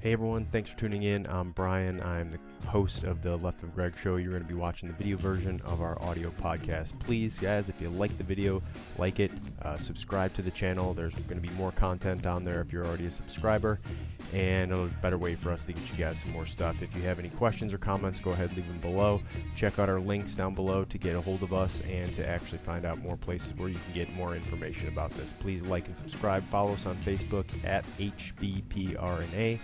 Hey everyone, thanks for tuning in. I'm Brian. I'm the host of the Left of Greg show. You're going to be watching the video version of our audio podcast. Please, guys, if you like the video, like it, subscribe to the channel. There's going to be more content on there if you're already a subscriber, and a better way for us to get you guys some more stuff. If you have any questions or comments, go ahead and leave them below. Check out our links down below to get a hold of us and to actually find out more places where you can get more information about this. Please like and subscribe. Follow us on Facebook at HBPRNA.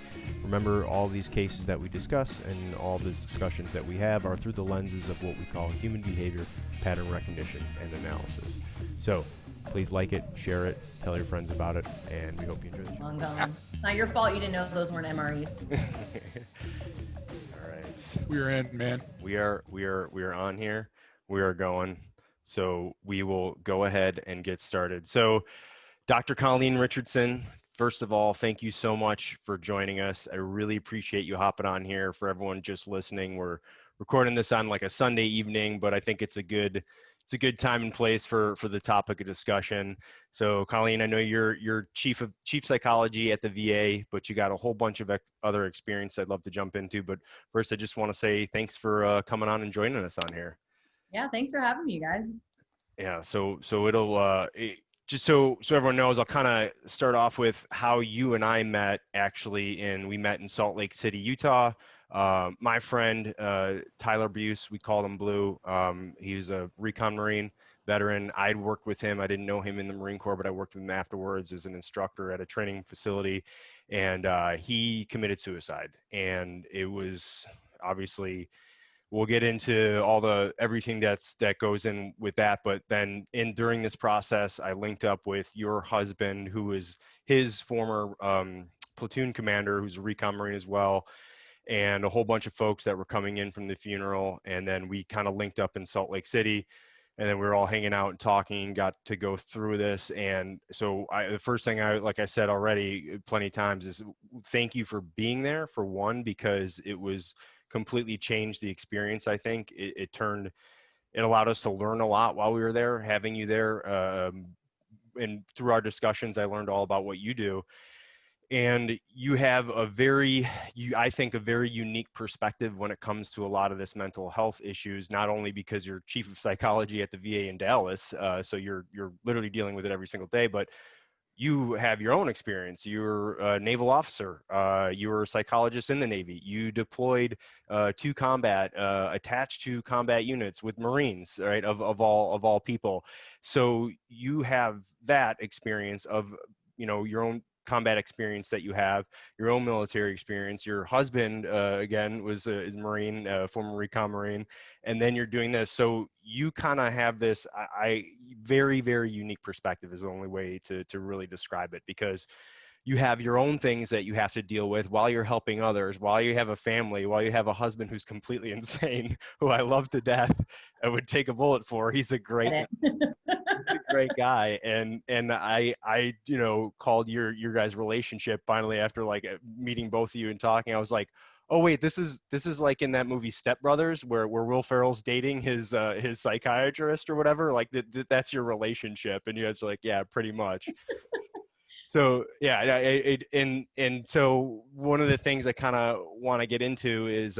Remember, all these cases that we discuss and all the discussions that we have are through the lenses of what we call human behavior, pattern recognition, and analysis. So please like it, share it, tell your friends about it, and we hope you enjoy the show. Long gone. It's not your fault you didn't know those weren't MREs. All right. We're in, man. We are on here. We are going. So we will go ahead and get started. So Dr. Colleen Richardson, first of all, thank you so much for joining us. I really appreciate you hopping on here. For everyone just listening, we're recording this on like a Sunday evening, but I think it's a good time and place for the topic of discussion. So Colleen, I know you're chief psychology at the VA, but you got a whole bunch of other experience I'd love to jump into. But first, I just want to say thanks for coming on and joining us on here. Yeah, thanks for having me, guys. Yeah, so it'll just so everyone knows, I'll kind of start off with how you and I met. Actually, we met in Salt Lake City, Utah. My friend Tyler Bues, we called him Blue. He's a recon Marine veteran. I'd worked with him. I didn't know him in the Marine Corps, but I worked with him afterwards as an instructor at a training facility, and he committed suicide. And it was obviously, we'll get into everything that goes in with that. But then during this process, I linked up with your husband, who is his former platoon commander, who's a recon Marine as well, and a whole bunch of folks that were coming in from the funeral. And then we kind of linked up in Salt Lake City, and then we were all hanging out and talking, got to go through this. And so the first thing like I said already plenty of times, is thank you for being there, for one, because it was completely changed the experience. I think it allowed us to learn a lot while we were there, having you there. And through our discussions, I learned all about what you do. And you have I think, a very unique perspective when it comes to a lot of this mental health issues, not only because you're chief of psychology at the VA in Dallas, so you're literally dealing with it every single day, but you have your own experience. You're a naval officer. You were a psychologist in the Navy. You deployed to combat, attached to combat units with Marines, right? Of all people. So you have that experience of, your own combat experience that you have, your own military experience. Your husband, again, is a Marine, former recon Marine, and then you're doing this. So you kind of have this, very, very unique perspective is the only way to really describe it, because you have your own things that you have to deal with while you're helping others, while you have a family, while you have a husband who's completely insane, who I love to death. I would take a bullet for. He's a great guy. And I called your guys' relationship finally after like meeting both of you and talking. I was like, oh wait, this is like in that movie Step Brothers, where Will Ferrell's dating his psychiatrist or whatever. Like that's your relationship. And you guys are like, yeah, pretty much. So yeah, and so one of the things I kind of want to get into is,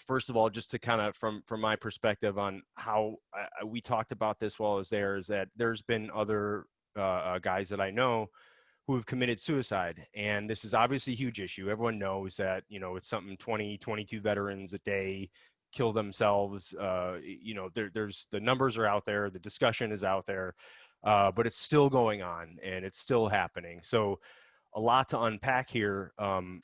first of all, just to kind of from my perspective on how we talked about this while I was there, is that there's been other guys that I know who have committed suicide, and this is obviously a huge issue. Everyone knows that, it's something 22 veterans a day kill themselves. There's the numbers are out there, the discussion is out there. But it's still going on and it's still happening. So a lot to unpack here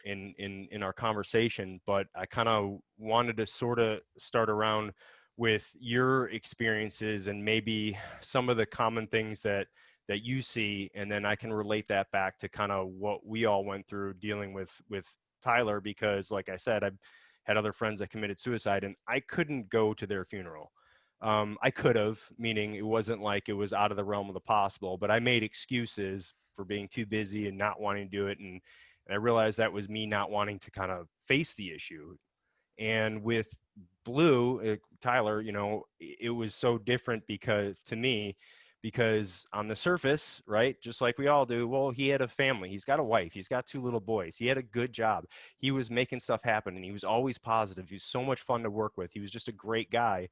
in our conversation, but I kind of wanted to sort of start around with your experiences and maybe some of the common things that you see, and then I can relate that back to kind of what we all went through dealing with Tyler, because like I said, I've had other friends that committed suicide and I couldn't go to their funeral. I could have, meaning it wasn't like it was out of the realm of the possible, but I made excuses for being too busy and not wanting to do it. And I realized that was me not wanting to kind of face the issue. And with Blue, Tyler, it was so different, because to me, because on the surface, right, just like we all do, well, he had a family, he's got a wife, he's got 2 little boys, he had a good job, he was making stuff happen, and he was always positive. He was so much fun to work with. He was just a great guy.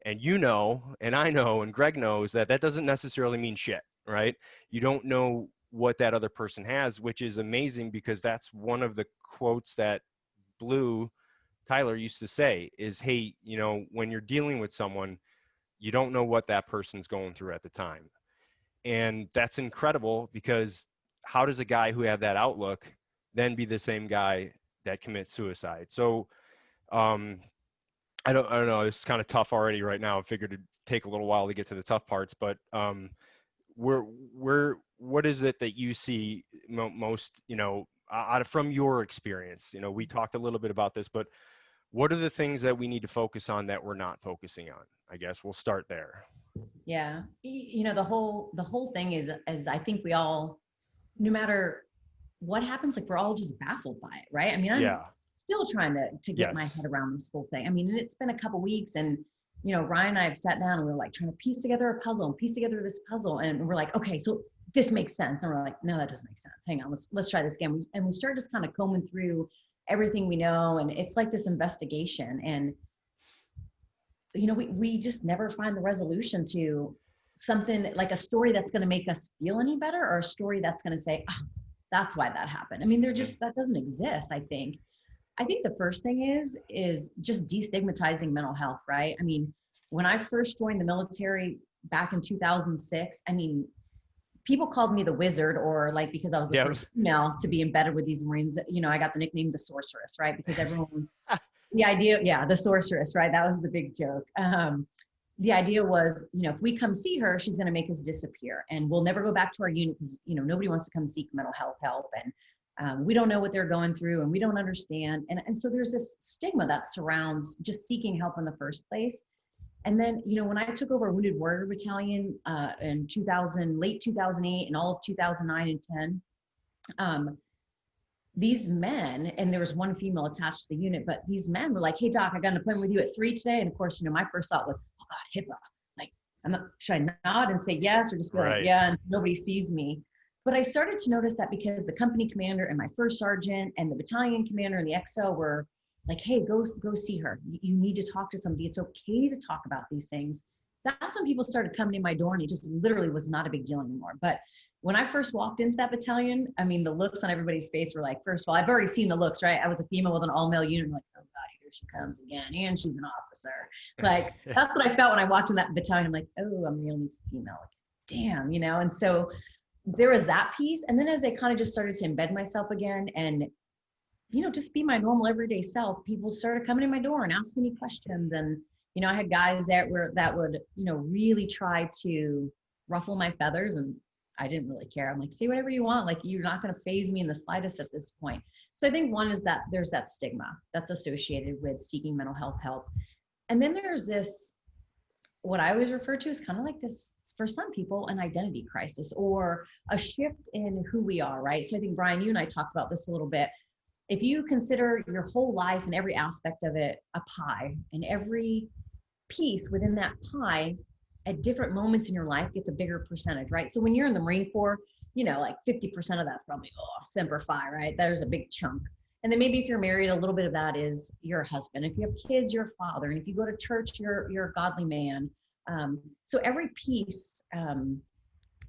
And you know, and I know, and Greg knows that that doesn't necessarily mean shit, right? You don't know what that other person has, which is amazing, because that's one of the quotes that Tyler used to say is, hey, you know, when you're dealing with someone, you don't know what that person's going through at the time. And that's incredible, because how does a guy who had that outlook then be the same guy that commits suicide? So um, I don't know. It's kind of tough already right now. I figured it'd take a little while to get to the tough parts, but what is it that you see most, you know, out of, from your experience? You know, we talked a little bit about this, but what are the things that we need to focus on that we're not focusing on? I guess we'll start there. Yeah. You know, the whole thing is I think we all, no matter what happens, like we're all just baffled by it, right? I mean, I'm Yeah. still trying to get my Yes. head around this whole thing. I mean, and it's been a couple weeks, and you know, Ryan and I have sat down and we're like trying to piece together a puzzle and piece together this puzzle, and we're like, okay, so this makes sense, and we're like, no, that doesn't make sense. Hang on, let's try this again. And we start just kind of combing through everything we know, and it's like this investigation, and you know, we just never find the resolution to something like a story that's going to make us feel any better, or a story that's going to say, oh, that's why that happened. I mean, they're Mhm. just, that doesn't exist. I think the first thing is just destigmatizing mental health, right? I mean, when I first joined the military back in 2006, I mean, people called me the wizard, or like, because I was the Yeah. first female to be embedded with these Marines, you know, I got the nickname the sorceress, right? Because everyone's the idea, yeah, the sorceress, right? That was the big joke. The idea was, you know, if we come see her, she's going to make us disappear, and we'll never go back to our unit, because you know nobody wants to come seek mental health help, and we don't know what they're going through, and we don't understand, and so there's this stigma that surrounds just seeking help in the first place. And then, you know, when I took over Wounded Warrior Battalion in 2000, late 2008, and all of 2009 and 10, um, these men, and there was one female attached to the unit, but these men were like, hey, doc, I got an appointment with you at 3 today. And of course, you know, my first thought was, oh God, HIPAA. Like, should I nod and say yes, or just be like, Right. yeah, and nobody sees me? But I started to notice that because the company commander and my first sergeant and the battalion commander and the XO were like, hey, go see her. You need to talk to somebody. It's okay to talk about these things. That's when people started coming in my door, and it just literally was not a big deal anymore. But when I first walked into that battalion, I mean, the looks on everybody's face were like, first of all, I've already seen the looks, right? I was a female with an all-male unit. I'm like, oh God, here she comes again. And she's an officer. Like, that's what I felt when I walked in that battalion. I'm like, oh, I'm the only female. Like, damn, you know? And so there was that piece. And then as I kind of just started to embed myself again and, you know, just be my normal everyday self, people started coming in my door and asking me questions. And, you know, I had guys that would, you know, really try to ruffle my feathers, and I didn't really care. I'm like, say whatever you want. Like, you're not going to phase me in the slightest at this point. So I think one is that there's that stigma that's associated with seeking mental health help. And then there's this, what I always refer to as kind of like this, for some people, an identity crisis or a shift in who we are, right? So I think, Brian, you and I talked about this a little bit. If you consider your whole life and every aspect of it a pie, and every piece within that pie at different moments in your life gets a bigger percentage, right? So when you're in the Marine Corps, you know, like 50% of that's probably, oh, Semper Fi, right? There's a big chunk. And then maybe if you're married, a little bit of that is your husband. If you have kids, you're a father. And if you go to church, you're a godly man. So every piece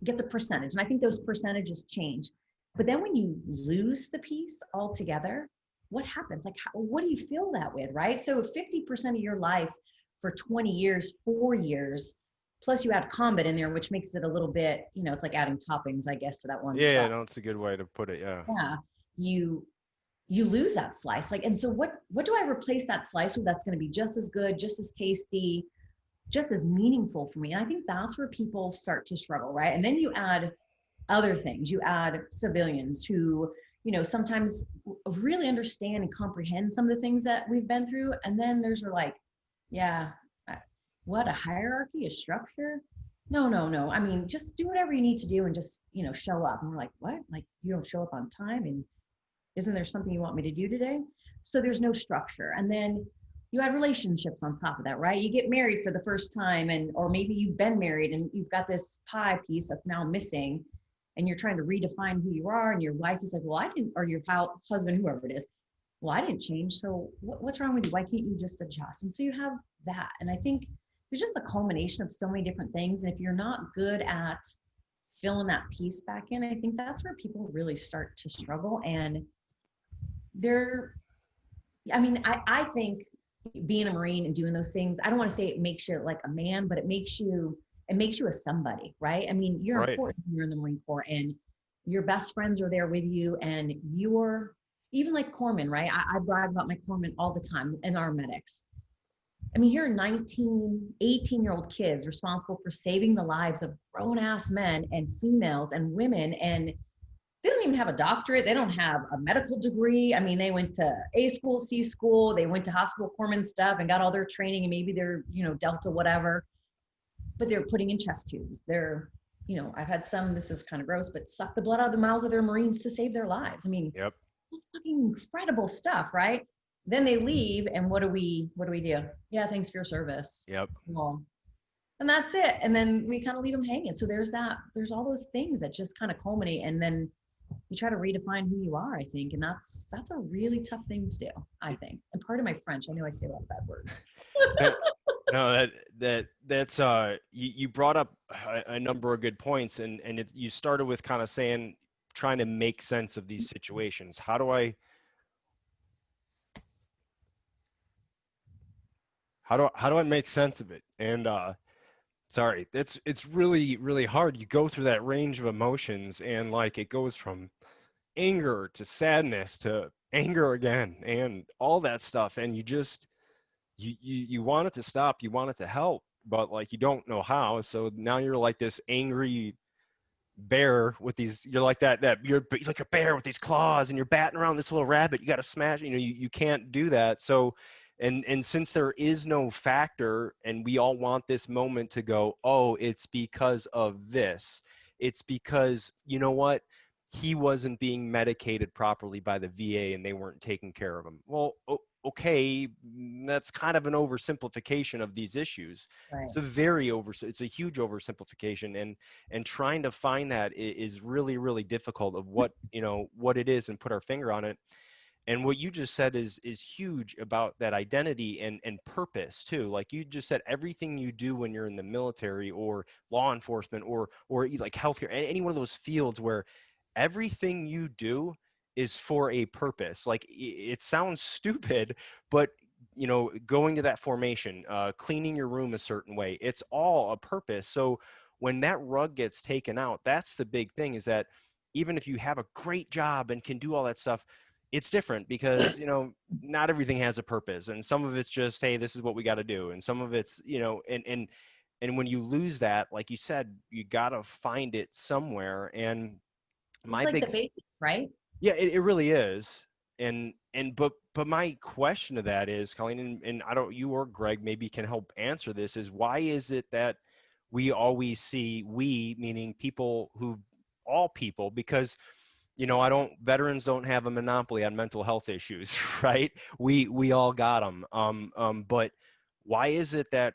gets a percentage. And I think those percentages change. But then when you lose the piece altogether, what happens? Like, what do you feel that with, right? So 50% of your life for 20 years, 4 years, plus you add combat in there, which makes it a little bit, you know, it's like adding toppings, I guess, to that one Yeah, spot. no, it's a good way to put it. Yeah. Yeah, you you lose that slice. Like, and so what do I replace that slice with that's going to be just as good, just as tasty, just as meaningful for me? And I think that's where people start to struggle, right? And then you add other things. You add civilians who, you know, sometimes really understand and comprehend some of the things that we've been through. And then there's like, yeah, what, a hierarchy, a structure? No, no, no. I mean, just do whatever you need to do and just, you know, show up. And we're like, what? Like, you don't show up on time? And isn't there something you want me to do today? So there's no structure. And then you had relationships on top of that, right? You get married for the first time, and or maybe you've been married and you've got this pie piece that's now missing, and you're trying to redefine who you are, and your wife is like, well, I didn't, or your husband, whoever it is, well, I didn't change, so what's wrong with you? Why can't you just adjust? And so you have that. And I think there's just a culmination of so many different things. And if you're not good at filling that piece back in, I think that's where people really start to struggle. And they're, I mean, I think being a Marine and doing those things, I don't want to say it makes you like a man, but it makes you a somebody, right? I mean, you're Right. important when you're in the Marine Corps, and your best friends are there with you, and you're even like corpsmen, right? I brag about my corpsmen all the time, and our medics. I mean, you're 19, 18-year-old kids responsible for saving the lives of grown ass men and females and women. And they don't even have a doctorate. They don't have a medical degree. I mean, they went to A school, C school, they went to hospital corpsman stuff and got all their training, and maybe they're, Delta, whatever, but they're putting in chest tubes. They're, I've had some, this is kind of gross, but suck the blood out of the mouths of their Marines to save their lives. I mean, Yep. that's fucking incredible stuff, right? Then they leave, and what do we do? Yeah, thanks for your service. Yep. Well, and that's it. And then we kind of leave them hanging. So there's all those things that just kind of culminate, and then you try to redefine who you are, I think. And that's a really tough thing to do, I think. And part of my French, I know I say a lot of bad words. No, that's you brought up a number of good points, and you started with kind of saying, trying to make sense of these situations. How do I make sense of it? And sorry, it's really, really hard. You go through that range of emotions, and like it goes from anger to sadness to anger again, and all that stuff, and you just you want it to stop, you want it to help, but like you don't know how. So now you're like this angry bear with these, you're like you're like a bear with these claws, and you're batting around this little rabbit. You got to smash, you can't do that. So and since there is no factor, and we all want this moment to go, oh, it's because of this, it's because, you know what, he wasn't being medicated properly by the VA and they weren't taking care of him. Well, okay, that's kind of an oversimplification of these issues. Right. It's a huge oversimplification, and trying to find that is really, really difficult of what it is, and put our finger on it. And what you just said is huge about that identity and purpose too. Like you just said, everything you do when you're in the military or law enforcement or like healthcare, any one of those fields where everything you do is for a purpose. Like it sounds stupid, but going to that formation, cleaning your room a certain way, it's all a purpose. So when that rug gets taken out, that's the big thing, is that even if you have a great job and can do all that stuff, it's different because, not everything has a purpose, and some of it's just, hey, this is what we got to do. And some of it's, and when you lose that, like you said, you got to find it somewhere. And It's like the basics, right? yeah, it really is. But my question to that is, Colleen, and I don't, you or Greg maybe can help answer this, is why is it that we always see, we meaning people who, all people, because veterans don't have a monopoly on mental health issues, right? We all got them. But why is it that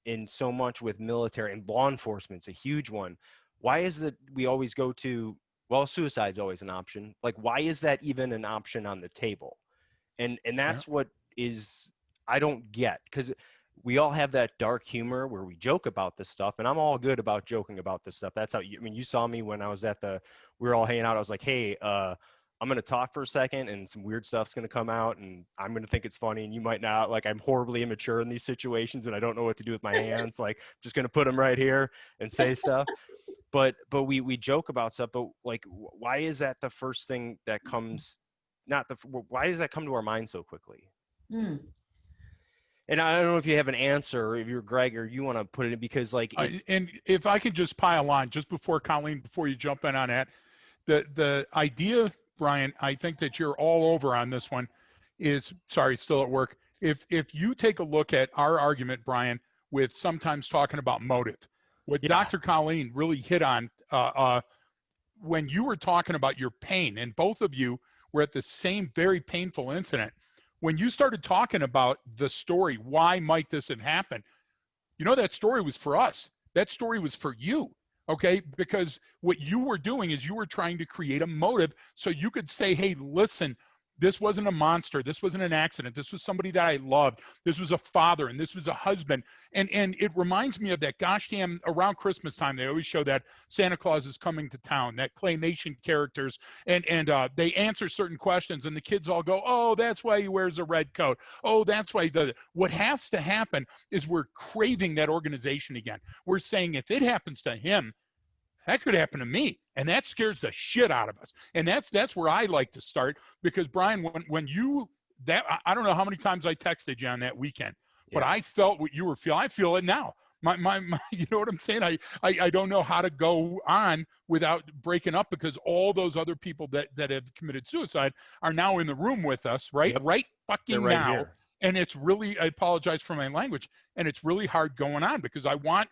in so much with military and law enforcement, it's a huge one. Why is it we always go to, well, suicide's always an option. Like, why is that even an option on the table? And that's what is, I don't get, because we all have that dark humor where we joke about this stuff, and I'm all good about joking about this stuff. That's how you saw me when I was we were all hanging out. I was like, hey, I'm going to talk for a second, and some weird stuff's going to come out, and I'm going to think it's funny, and you might not. Like, I'm horribly immature in these situations, and I don't know what to do with my hands. Like, I'm just going to put them right here and say stuff. But we joke about stuff. But like, why is that the first thing that comes? Why does that come to our mind so quickly? Mm. And I don't know if you have an answer, if you're Greg, or you want to put it in, because like, and if I could just pile on just before Colleen, before you jump in on that, the idea, Brian, I think that you're all over on this one is, sorry, still at work. If you take a look at our argument, Brian, with sometimes talking about motive, what Dr. Colleen really hit on when you were talking about your pain, and both of you were at the same very painful incident. when you started talking about the story, why might this have happened? You know, that story was for us. That story was for you. Okay. Because what you were doing is you were trying to create a motive so you could say, hey, listen, this wasn't a monster. This wasn't an accident. This was somebody that I loved. This was a father and this was a husband. And it reminds me of that gosh damn around Christmas time. They always show that Santa Claus is coming to town, that claymation characters. And they answer certain questions and the kids all go, oh, that's why he wears a red coat. Oh, that's why he does it. What has to happen is we're craving that organization again. We're saying if it happens to him, that could happen to me. And that scares the shit out of us. And that's where I like to start, because Brian, when you, that, I don't know how many times I texted you on that weekend, but I felt what you were feeling. I feel it now. My you know what I'm saying? I don't know how to go on without breaking up, because all those other people that have committed suicide are now in the room with us, right? Yep. Right fucking Right now. here. And it's really, I apologize for my language, and it's really hard going on, because I want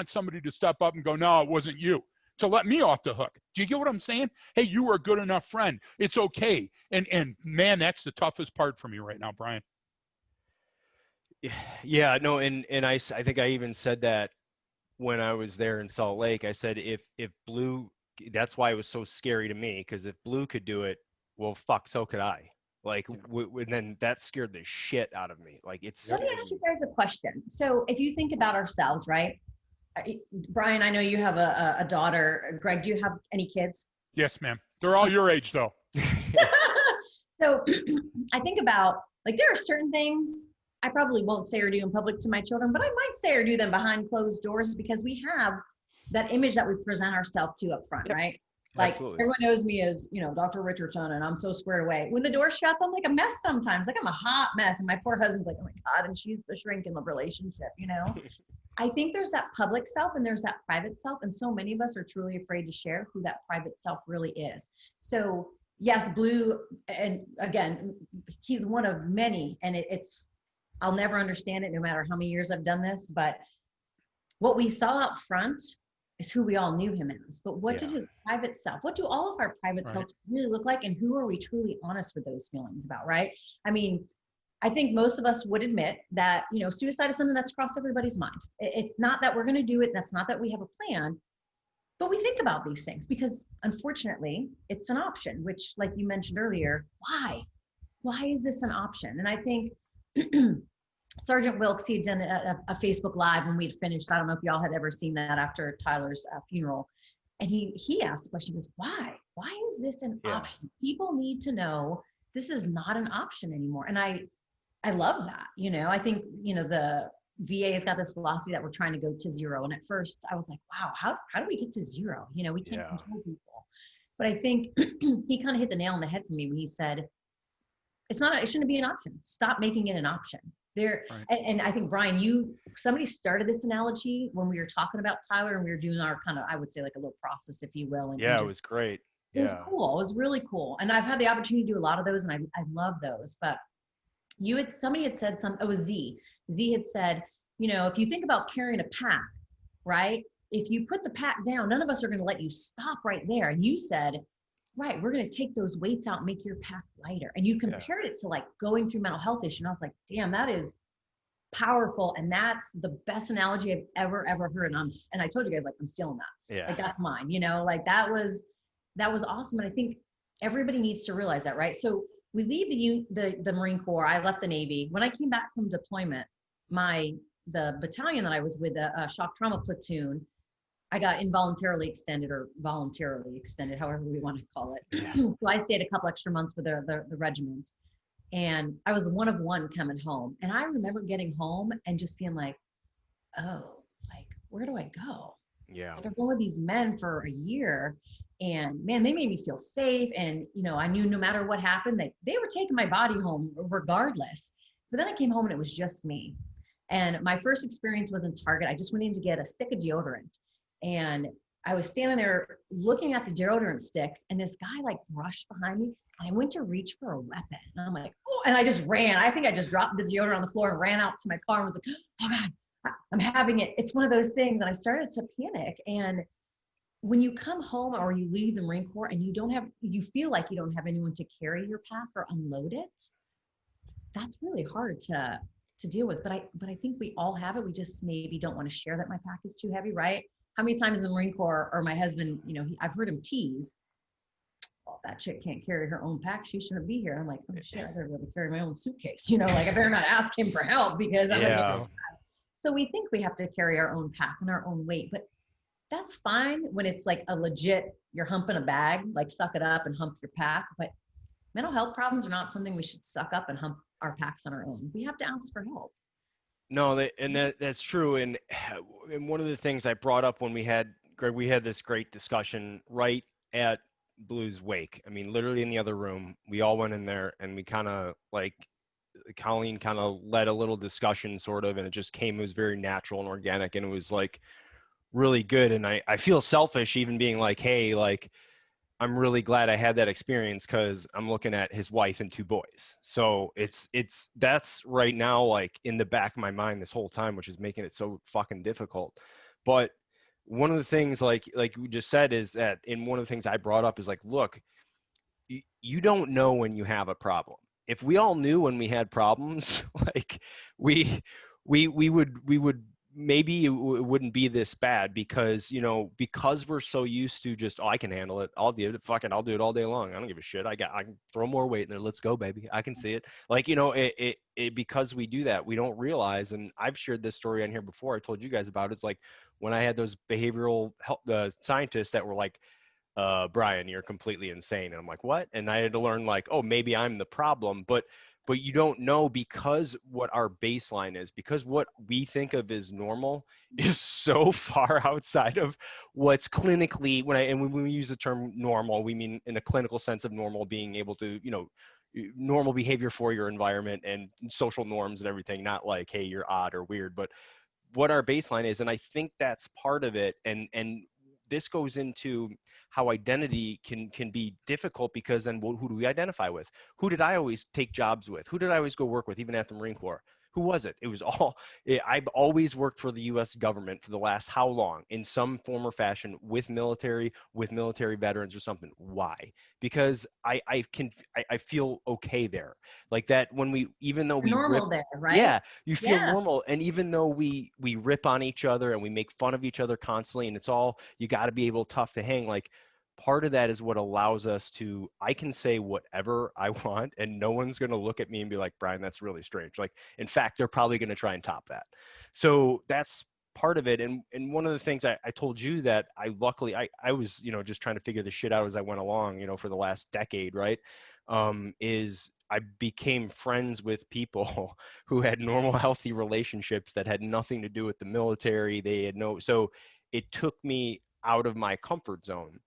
somebody to step up and go, no, it wasn't you, to let me off the hook. Do you get what I'm saying? Hey, you were a good enough friend. It's okay. And man, that's the toughest part for me right now, Brian. Yeah, no, and I think I even said that when I was there in Salt Lake. I said if Blue, that's why it was so scary to me, because if Blue could do it, well, fuck, so could I. Like, and then that scared the shit out of me. Like, it's. Let me ask you guys a question. So if you think about ourselves, right? Brian, I know you have a daughter. Greg, do you have any kids? Yes, ma'am. They're all your age, though. So I think about, like, there are certain things I probably won't say or do in public to my children, but I might say or do them behind closed doors, because we have that image that we present ourselves to up front, right? Like, Absolutely. everyone knows me as, you know, Dr. Richardson, and I'm so squared away. When the door shuts, I'm like a mess sometimes. Like, I'm a hot mess. And my poor husband's like, oh my God, and she's the shrink in the relationship, you know? I think there's that public self and there's that private self. And so many of us are truly afraid to share who that private self really is. So yes, Blue, and again, he's one of many, and it's, I'll never understand it no matter how many years I've done this, but what we saw up front is who we all knew him as. But what did his private self, what do all of our private selves really look like? And who are we truly honest with those feelings about, right? I mean, I think most of us would admit that, you know, suicide is something that's crossed everybody's mind. It's not that we're going to do it. That's not that we have a plan, but we think about these things because unfortunately it's an option, which, like you mentioned earlier, why is this an option? And I think Sergeant Wilkes, he had done a Facebook Live when we'd finished. I don't know if y'all had ever seen that after Tyler's funeral. And he asked the question, he goes, why? Why is this an option? People need to know this is not an option anymore. And I love that. You know, I think, you know, the VA has got this philosophy that we're trying to go to zero. And at first I was like, wow, how do we get to zero? You know, we can't control people. But I think he kind of hit the nail on the head for me when he said, it shouldn't be an option. Stop making it an option. And I think, Brian, somebody started this analogy when we were talking about Tyler and we were doing our kind of, I would say, like a little process, if you will. And it was great. It was cool. It was really cool. And I've had the opportunity to do a lot of those, and I love those. But somebody had said it was Z had said, you know, if you think about carrying a pack, right? If you put the pack down, none of us are going to let you stop right there. And you said, right, we're going to take those weights out, make your pack lighter. And you compared it to like going through mental health issue. And I was like, damn, that is powerful. And that's the best analogy I've ever heard. And I told you guys, like, I'm stealing that. Yeah. Like, that's mine, you know, like that was awesome. And I think everybody needs to realize that, right? So we leave the Marine Corps. I left the Navy. When I came back from deployment, the battalion that I was with, a shock trauma platoon, I got involuntarily extended or voluntarily extended, however we want to call it. Yeah. So I stayed a couple extra months with the regiment, and I was one of one coming home. And I remember getting home and just being like, oh, like, where do I go? Yeah. Like, I've been with these men for a year, and man, they made me feel safe. And, you know, I knew no matter what happened, they were taking my body home regardless. But then I came home and it was just me. And my first experience was in Target. I just went in to get a stick of deodorant. And I was standing there looking at the deodorant sticks, and this guy like brushed behind me, and I went to reach for a weapon. And I'm like, oh, and I just ran. I think I just dropped the deodorant on the floor and ran out to my car and was like, oh God, I'm having it. It's one of those things. And I started to panic. And when you come home or you leave the Marine Corps and you feel like you don't have anyone to carry your pack or unload it, that's really hard to deal with. But I think we all have it. We just maybe don't want to share that my pack is too heavy, right? How many times in the Marine Corps or my husband, I've heard him tease, "Oh, that chick can't carry her own pack. She shouldn't be here." I'm like, "Oh shit, I better be able to carry my own suitcase." Like I better not ask him for help because I'm gonna get. Yeah. So we think we have to carry our own pack and our own weight, but that's fine when it's like a legit, you're humping a bag, like suck it up and hump your pack. But mental health problems are not something we should suck up and hump our packs on our own. We have to ask for help. No, that's true. And one of the things I brought up when we had this great discussion right at Blue's wake. I mean, literally in the other room, we all went in there and we kind of like, Colleen kind of led a little discussion sort of, and it was very natural and organic, and it was like really good. And I feel selfish even being like, hey, like, I'm really glad I had that experience because I'm looking at his wife and 2 boys. So that's right now, like in the back of my mind this whole time, which is making it so fucking difficult. But one of the things like we just said is that, in one of the things I brought up is like, look, you don't know when you have a problem. If we all knew when we had problems, like we would maybe it wouldn't be this bad, because because we're so used to just, oh, I can handle it, I'll do it, fucking I'll do it all day long, I don't give a shit, I can throw more weight in there, let's go baby, I can see it, like because we do that, we don't realize. And I've shared this story on here before, I told you guys about it. It's like when I had those behavioral health scientists that were like, Brian, you're completely insane. And I'm like, what? And I had to learn like, oh, maybe I'm the problem, but you don't know, because what our baseline is, because what we think of as normal is so far outside of what's clinically, when we use the term normal, we mean in a clinical sense of normal being able to, normal behavior for your environment and social norms and everything, not like, hey, you're odd or weird, but what our baseline is. And I think that's part of it. And this goes into how identity can be difficult, because then who do we identify with? Who did I always take jobs with? Who did I always go work with, even at the Marine Corps? Who was it? It was all, I've always worked for the US government for the last how long, in some form or fashion, with military veterans or something. Why? Because I feel okay there. Like that, when even though we Normal rip, there, right? yeah, you feel Yeah. normal. And even though we rip on each other and we make fun of each other constantly, and it's all, you got to be able tough to hang, like, part of that is what allows us to, I can say whatever I want and no one's going to look at me and be like, Brian, that's really strange. Like, in fact, they're probably going to try and top that. So that's part of it. And one of the things I told you that luckily I was, just trying to figure this shit out as I went along, for the last decade, right? Is I became friends with people who had normal, healthy relationships that had nothing to do with the military. They had so it took me out of my comfort zone.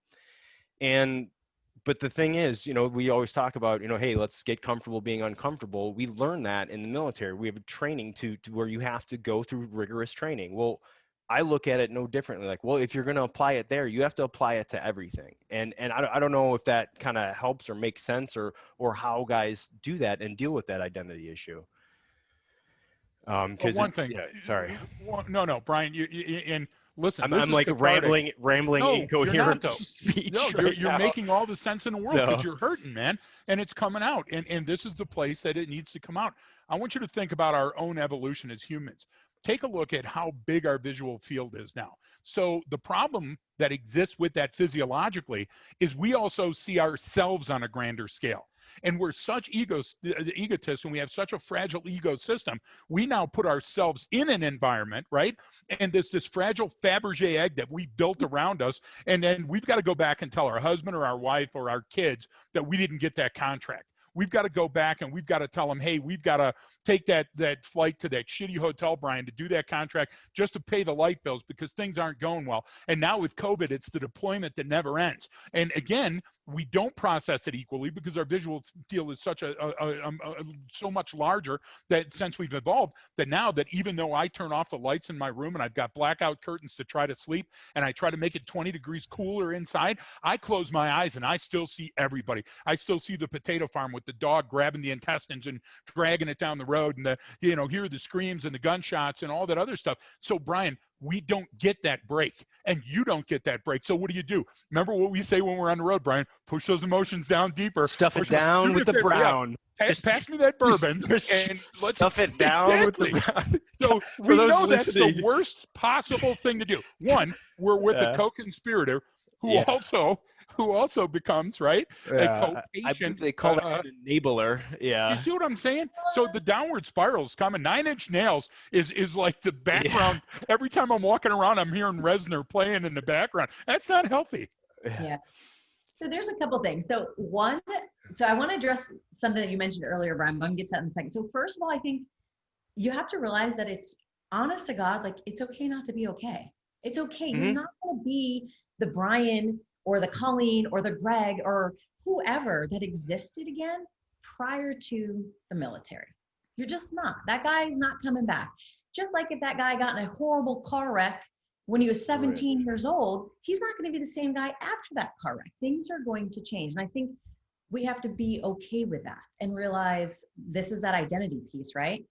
But the thing is, we always talk about, hey, let's get comfortable being uncomfortable. We learn that in the military. We have a training to where you have to go through rigorous training. Well, I look at it no differently. Like, well, if you're going to apply it there, you have to apply it to everything. And I don't know if that kind of helps or makes sense, or how guys do that and deal with that identity issue. Well, one thing. Yeah, sorry. No, Brian, and listen, this I'm is like cathartic. rambling No, incoherent you're not, though. speech. No, you're making all the sense in the world, because So, you're hurting, man, and it's coming out. And this is the place that it needs to come out. I want you to think about our own evolution as humans. Take a look at how big our visual field is now. So the problem that exists with that physiologically is we also see ourselves on a grander scale. And we're such egotists, and we have such a fragile ecosystem. We now put ourselves in an environment, right? And this fragile Fabergé egg that we built around us, and then we've got to go back and tell our husband or our wife or our kids that we didn't get that contract. We've got to go back and we've got to tell them, hey, we've got to take that flight to that shitty hotel, Brian, to do that contract just to pay the light bills because things aren't going well. And now with COVID, it's the deployment that never ends. And again, we don't process it equally because our visual field is such so much larger that since we've evolved, that now that even though I turn off the lights in my room and I've got blackout curtains to try to sleep and I try to make it 20 degrees cooler inside, I close my eyes and I still see everybody. I still see the potato farm with the dog grabbing the intestines and dragging it down the road, and the, you know, hear the screams and the gunshots and all that other stuff. So Brian, we don't get that break, and you don't get that break. So what do? Remember what we say when we're on the road, Brian? Push those emotions down deeper. Stuff it down with the brown. Pass me that bourbon and let's stuff it down with the brown. So we know that's the worst possible thing to do. One, we're with a co-conspirator who also becomes, right, a co-patient. They call it an enabler. Yeah. You see what I'm saying? So the downward spiral is coming. 9 Inch Nails is like the background. Yeah. Every time I'm walking around, I'm hearing Reznor playing in the background. That's not healthy. Yeah. So there's a couple things. So one, I want to address something that you mentioned earlier, Brian. I'm going to get to that in a second. So first of all, I think you have to realize that it's honest to God, like it's okay not to be okay. It's okay. Mm-hmm. You're not going to be the Brian or the Colleen or the Greg or whoever that existed again prior to the military. You're just not. That guy is not coming back. Just like if that guy got in a horrible car wreck when he was 17 years old, he's not going to be the same guy after that car wreck. Things are going to change. And I think we have to be okay with that and realize this is that identity piece, right?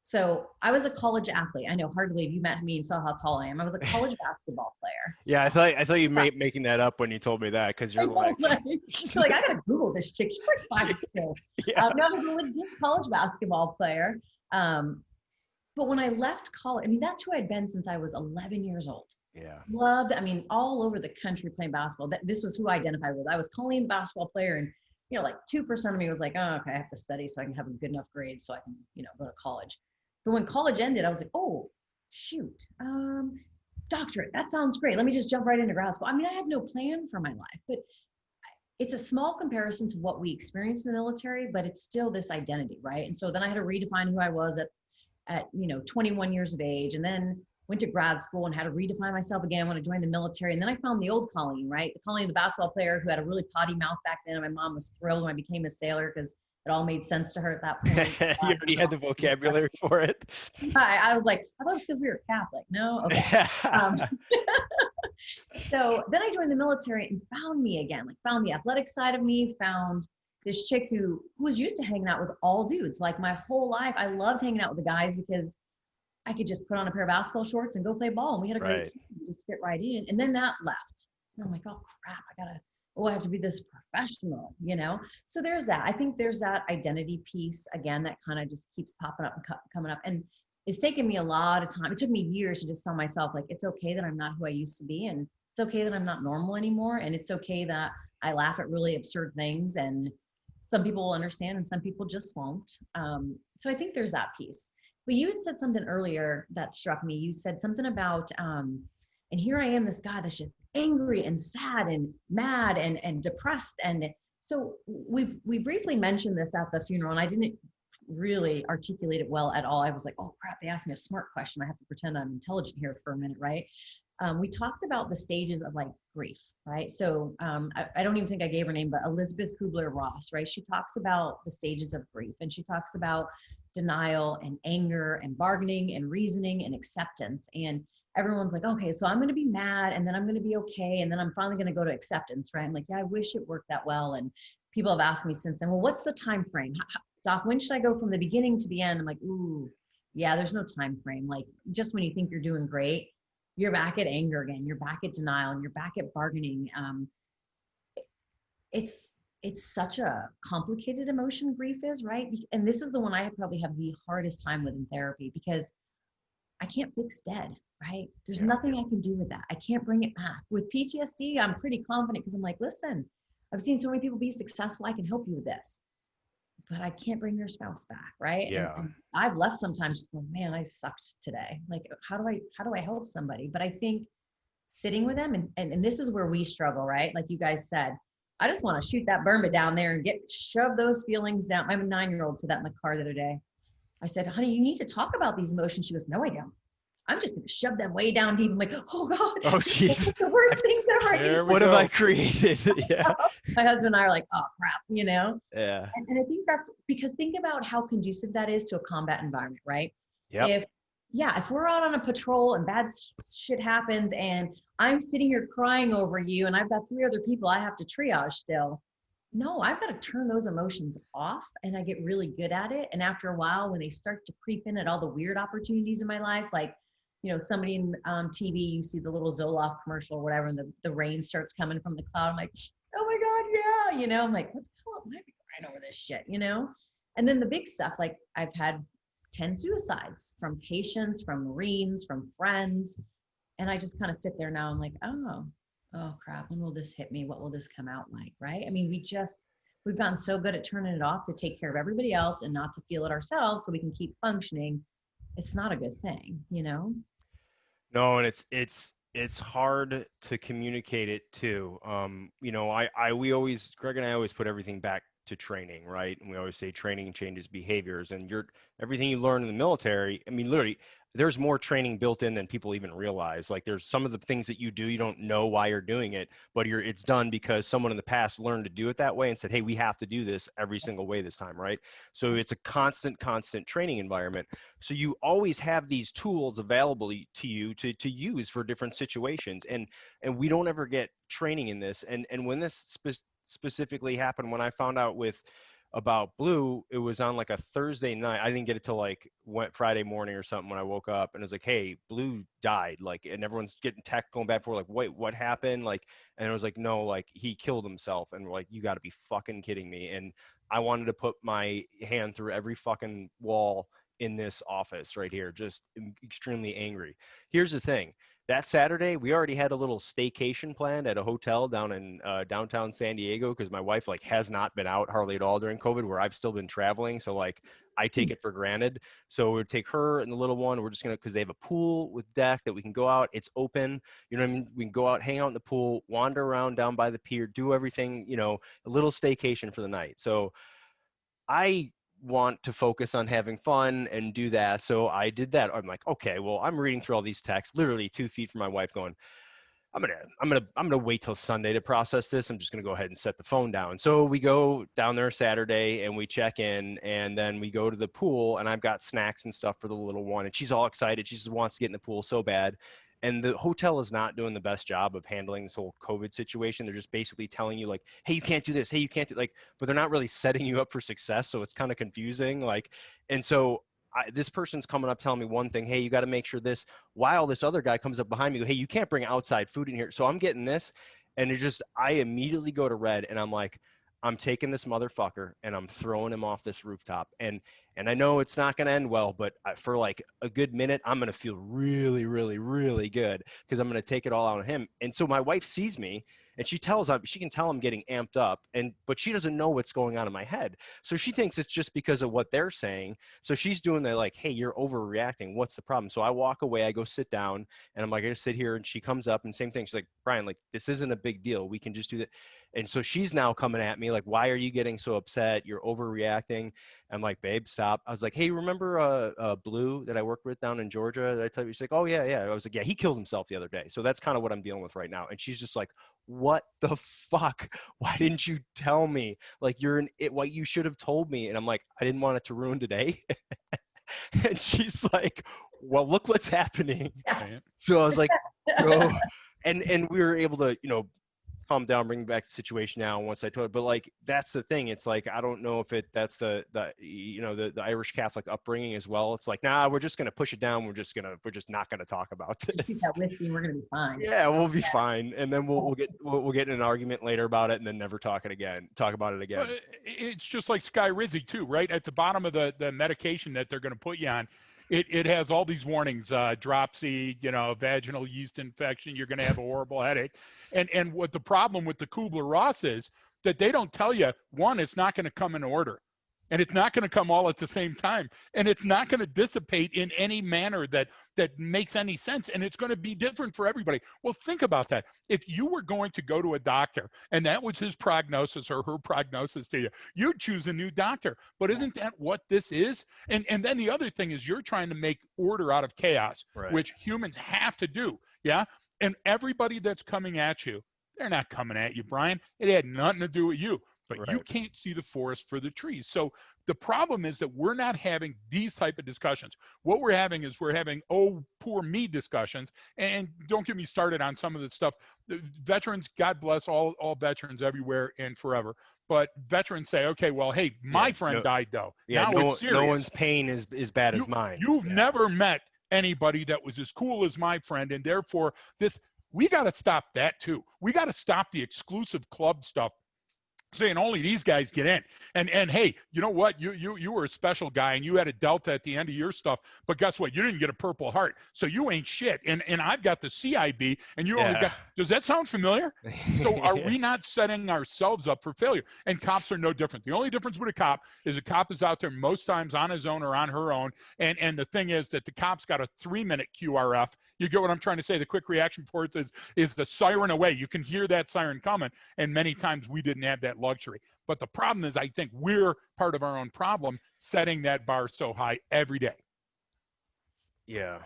So I was a college athlete. I know, hard to believe you met me and saw how tall I am. I was a college basketball player. Yeah, I thought you made making that up when you told me that, because you're like, she's like, I gotta Google this chick. She's like 5'2". Yeah. No, I was a legit college basketball player. But when I left college, I mean, that's who I'd been since I was 11 years old. Yeah. Loved, I mean, all over the country playing basketball. This was who I identified with. I was Colleen, the basketball player, and you know, like 2% of me was like, oh, okay, I have to study so I can have a good enough grade so I can, you know, go to college. But when college ended, I was like, oh, shoot, doctorate, that sounds great. Let me just jump right into grad school. I mean, I had no plan for my life, but it's a small comparison to what we experienced in the military, but it's still this identity, right? And so then I had to redefine who I was at 21 years of age, and then went to grad school and had to redefine myself again when I joined the military. And then I found the old Colleen, right? The Colleen, the basketball player who had a really potty mouth back then. And my mom was thrilled when I became a sailor because it all made sense to her at that point. You already had the vocabulary for it. I was like, I thought it was because we were Catholic. No? Okay. So then I joined the military and found me again, like found the athletic side of me, found this chick who was used to hanging out with all dudes. Like my whole life, I loved hanging out with the guys because I could just put on a pair of basketball shorts and go play ball. And we had a great team, just fit right in. And then that left. And I'm like, oh crap, I have to be this professional, you know? So there's that. I think there's that identity piece again, that kind of just keeps popping up and coming up. And it's taken me a lot of time. It took me years to just tell myself, like, it's okay that I'm not who I used to be. And it's okay that I'm not normal anymore. And it's okay that I laugh at really absurd things. And some people will understand and some people just won't. So I think there's that piece. But you had said something earlier that struck me. You said something about, and here I am, this guy that's just angry and sad and mad and depressed. And so we briefly mentioned this at the funeral, and I didn't really articulate it well at all. I was like, oh crap, they asked me a smart question. I have to pretend I'm intelligent here for a minute, right? We talked about the stages of like grief, right? So I don't even think I gave her name, but Elizabeth Kubler-Ross, right? She talks about the stages of grief, and she talks about denial and anger and bargaining and reasoning and acceptance. And everyone's like, okay, so I'm going to be mad, and then I'm going to be okay, and then I'm finally going to go to acceptance, right? I'm like, yeah, I wish it worked that well. And people have asked me since then, well, what's the time frame? Doc, when should I go from the beginning to the end? I'm like, ooh, yeah, there's no time frame. Like, just when you think you're doing great, you're back at anger again, you're back at denial, and you're back at bargaining. It's such a complicated emotion, grief is, right? And this is the one I probably have the hardest time with in therapy, because I can't fix dead, right? There's nothing I can do with that. I can't bring it back. With PTSD, I'm pretty confident because I'm like, listen, I've seen so many people be successful. I can help you with this, but I can't bring your spouse back, right? Yeah. And I've left sometimes just going, man, I sucked today. Like, how do I help somebody? But I think sitting with them, and this is where we struggle, right? Like you guys said, I just want to shoot that Burma down there and shove those feelings down. My 9-year-old said that in the car the other day. I said, honey, you need to talk about these emotions. She goes, no, I don't. I'm just going to shove them way down deep. I'm like, oh God. Oh, Jesus. The worst thing ever. What have I created? Yeah. My husband and I are like, oh crap, you know? Yeah. And I think that's because think about how conducive that is to a combat environment, right? Yeah. If we're out on a patrol and bad shit happens and I'm sitting here crying over you and I've got 3 other people I have to triage still, No, I've got to turn those emotions off, and I get really good at it. And after a while, when they start to creep in at all the weird opportunities in my life, like, somebody in TV, you see the little Zoloft commercial or whatever, and the rain starts coming from the cloud. I'm like, oh my God, yeah. I'm like, what the hell am I crying over this shit, And then the big stuff, like I've had 10 suicides from patients, from Marines, from friends. And I just kind of sit there now. I'm like, oh crap, when will this hit me? What will this come out like? Right. I mean, we've gotten so good at turning it off to take care of everybody else and not to feel it ourselves so we can keep functioning. It's not a good thing, No, and it's hard to communicate it too. Greg and I always put everything back to training, right? And we always say training changes behaviors, and everything you learn in the military. I mean, literally, there's more training built in than people even realize. Like, there's some of the things that you do, you don't know why you're doing it, but it's done because someone in the past learned to do it that way and said, hey, we have to do this every single way this time, right? So it's a constant training environment. So you always have these tools available to you to use for different situations, and we don't ever get training in this. And when this specifically happened, when I found out about Blue, it was on like a Thursday night. I didn't get it till like Friday morning or something when I woke up, and it was like, hey, Blue died. Like, and everyone's getting tech going back and forth, like, wait, what happened? Like, and it was like, no, like he killed himself. And we're like, you got to be fucking kidding me. And I wanted to put my hand through every fucking wall in this office right here, just extremely angry. Here's the thing. That Saturday, we already had a little staycation planned at a hotel down in downtown San Diego, because my wife has not been out hardly at all during COVID, where I've still been traveling. So I take it for granted. So we'd take her and the little one. We're just going to, because they have a pool with deck that we can go out. It's open. You know what I mean? We can go out, hang out in the pool, wander around down by the pier, do everything, a little staycation for the night. So I want to focus on having fun and do that. So I did that. I'm like, okay, well, I'm reading through all these texts, literally 2 feet from my wife, going, I'm gonna wait till Sunday to process this. I'm just gonna go ahead and set the phone down. So we go down there Saturday and we check in, and then we go to the pool, and I've got snacks and stuff for the little one, and she's all excited. She just wants to get in the pool so bad. And the hotel is not doing the best job of handling this whole COVID situation. They're just basically telling you, like, hey, you can't do this. Hey, you can't do, like, but they're not really setting you up for success. So it's kind of confusing. Like, and so this person's coming up telling me one thing, hey, you got to make sure this, while this other guy comes up behind me, hey, you can't bring outside food in here. So I'm getting this, and I immediately go to red, and I'm like, I'm taking this motherfucker and I'm throwing him off this rooftop. And I know it's not going to end well, but for like a good minute, I'm going to feel really, really, really good, because I'm going to take it all out on him. And so my wife sees me, and she can tell I'm getting amped up, but she doesn't know what's going on in my head. So she thinks it's just because of what they're saying. So she's doing the, like, hey, you're overreacting. What's the problem? So I walk away, I go sit down, and I'm like, I just sit here. And she comes up and same thing. She's like, Brian, like, this isn't a big deal. We can just do that. And so she's now coming at me like, why are you getting so upset? You're overreacting. I'm like, babe, stop. I was like, hey, remember Blue that I worked with down in Georgia that I tell you? She's like, oh, yeah. I was like, yeah, he killed himself the other day. So that's kind of what I'm dealing with right now. And she's just like, what the fuck? Why didn't you tell me? Like, what you should have told me. And I'm like, I didn't want it to ruin today. And she's like, well, look what's happening. So I was like, oh. And we were able to, calm down, bring back the situation now once I told her. But like, that's the thing. It's like, I don't know if that's the Irish Catholic upbringing as well. It's like, nah, we're just going to push it down. We're just not going to talk about this. Keep that whiskey, we're going to be fine. Yeah, we'll be fine. And then we'll get in an argument later about it, and then never talk about it again. It's just like Skyrizi too, right? At the bottom of the medication that they're going to put you on, it has all these warnings, dropsy, vaginal yeast infection, you're going to have a horrible headache. And what the problem with the Kubler-Ross is that they don't tell you, one, it's not going to come in order, and it's not going to come all at the same time, and it's not going to dissipate in any manner that makes any sense, and it's going to be different for everybody. Well, think about that. If you were going to go to a doctor and that was his prognosis or her prognosis to you, you'd choose a new doctor. But isn't that what this is? And then the other thing is, you're trying to make order out of chaos, right, which humans have to do. Yeah. And everybody that's coming at you, they're not coming at you, Brian. It had nothing to do with you. but you Right. can't see the forest for the trees. So the problem is that we're not having these type of discussions. What we're having is we're having, oh, poor me discussions. And don't get me started on some of the stuff. The veterans, God bless all veterans everywhere and forever. But veterans say, okay, well, hey, my Yeah. friend No. died though. Yeah. Now it's No serious. one's pain is bad as mine. You've Yeah. never met anybody that was as cool as my friend, and therefore this, we got to stop that too. We got to stop the exclusive club stuff, saying only these guys get in. And hey, you know what? You were a special guy and you had a delta at the end of your stuff, but guess what? You didn't get a Purple Heart, so you ain't shit. And I've got the CIB, and you only Yeah. got. Does that sound familiar? So are we not setting ourselves up for failure? And cops are no different. The only difference with a cop is out there most times on his own or on her own. And the thing is that the cop's got a 3-minute QRF. You get what I'm trying to say? The quick reaction force is the siren away. You can hear that siren coming. And many times we didn't have that luxury. But the problem is, I think we're part of our own problem, setting that bar so high every day. Yeah.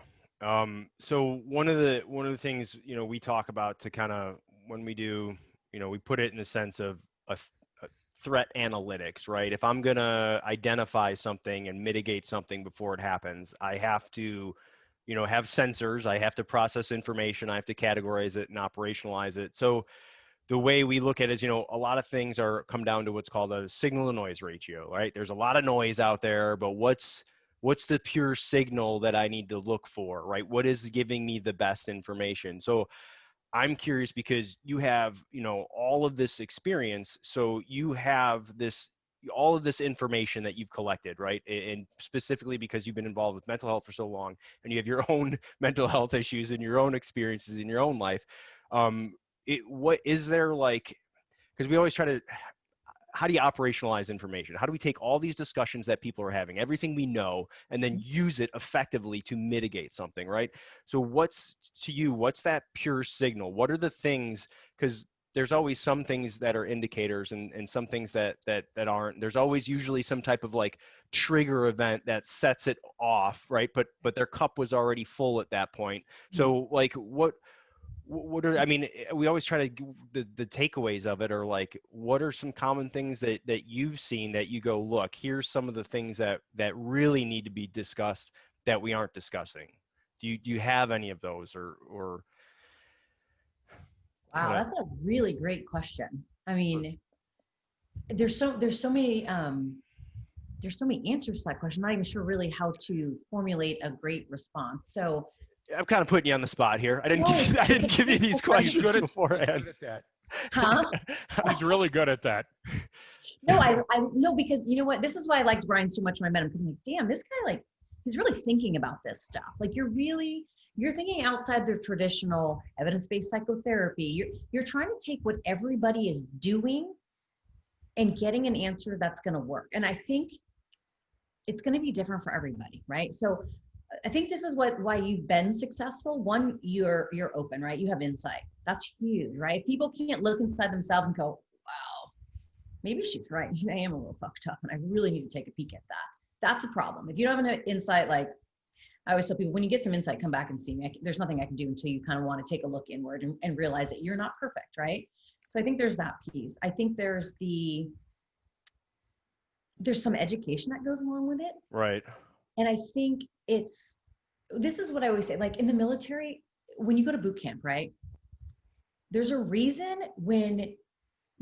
So one of the things, we talk about to kind of, when we do, we put it in the sense of a threat analytics, right? If I'm going to identify something and mitigate something before it happens, I have to, have sensors, I have to process information, I have to categorize it and operationalize it. So the way we look at it is, a lot of things come down to what's called a signal to noise ratio, right? There's a lot of noise out there, but what's the pure signal that I need to look for, right? What is giving me the best information? So I'm curious because you have, all of this experience. So you have all of this information that you've collected, right? And specifically because you've been involved with mental health for so long and you have your own mental health issues and your own experiences in your own life. What is there, like, because we always try to, how do you operationalize information? How do we take all these discussions that people are having, everything we know, and then use it effectively to mitigate something, right? So what's that pure signal? What are the things, because there's always some things that are indicators and some things that aren't. There's always usually some type of like trigger event that sets it off, right? But their cup was already full at that point. So like what are, I mean, we always try to, the takeaways of it are like, what are some common things that you've seen that you go, look, here's some of the things that really need to be discussed that we aren't discussing. Do you have any of those or Wow, that's a really great question. I mean, there's so many answers to that question. I'm not even sure really how to formulate a great response. So I'm kind of putting you on the spot here. I didn't give you these questions beforehand. He's good at that. Huh? He's really good at that. No, I no, because you know what? This is why I liked Brian so much when I met him, because I'm like, damn, this guy, like, he's really thinking about this stuff. Like, you're thinking outside the traditional evidence-based psychotherapy. You're trying to take what everybody is doing and getting an answer that's going to work. And I think it's going to be different for everybody, right? So I think this is why you've been successful. One, you're open, right? You have insight. That's huge, right? People can't look inside themselves and go, wow, maybe she's right. I am a little fucked up and I really need to take a peek at that. That's a problem. If you don't have an insight, like I always tell people, when you get some insight, come back and see me. There's nothing I can do until you kind of want to take a look inward and realize that you're not perfect, right? So I think there's that piece. I think there's some education that goes along with it. Right. And I think this is what I always say, like in the military, when you go to boot camp, right? There's a reason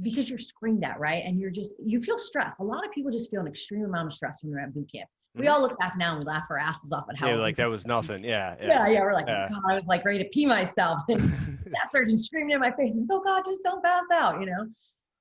because you're screamed at, right? And you feel stressed. A lot of people just feel an extreme amount of stress when they're at boot camp. We all look back now and we laugh our asses off at how. Yeah, like that was nothing. Yeah. We're like, oh God, I was like ready to pee myself. And staff sergeant screaming in my face, and, oh God, just don't pass out,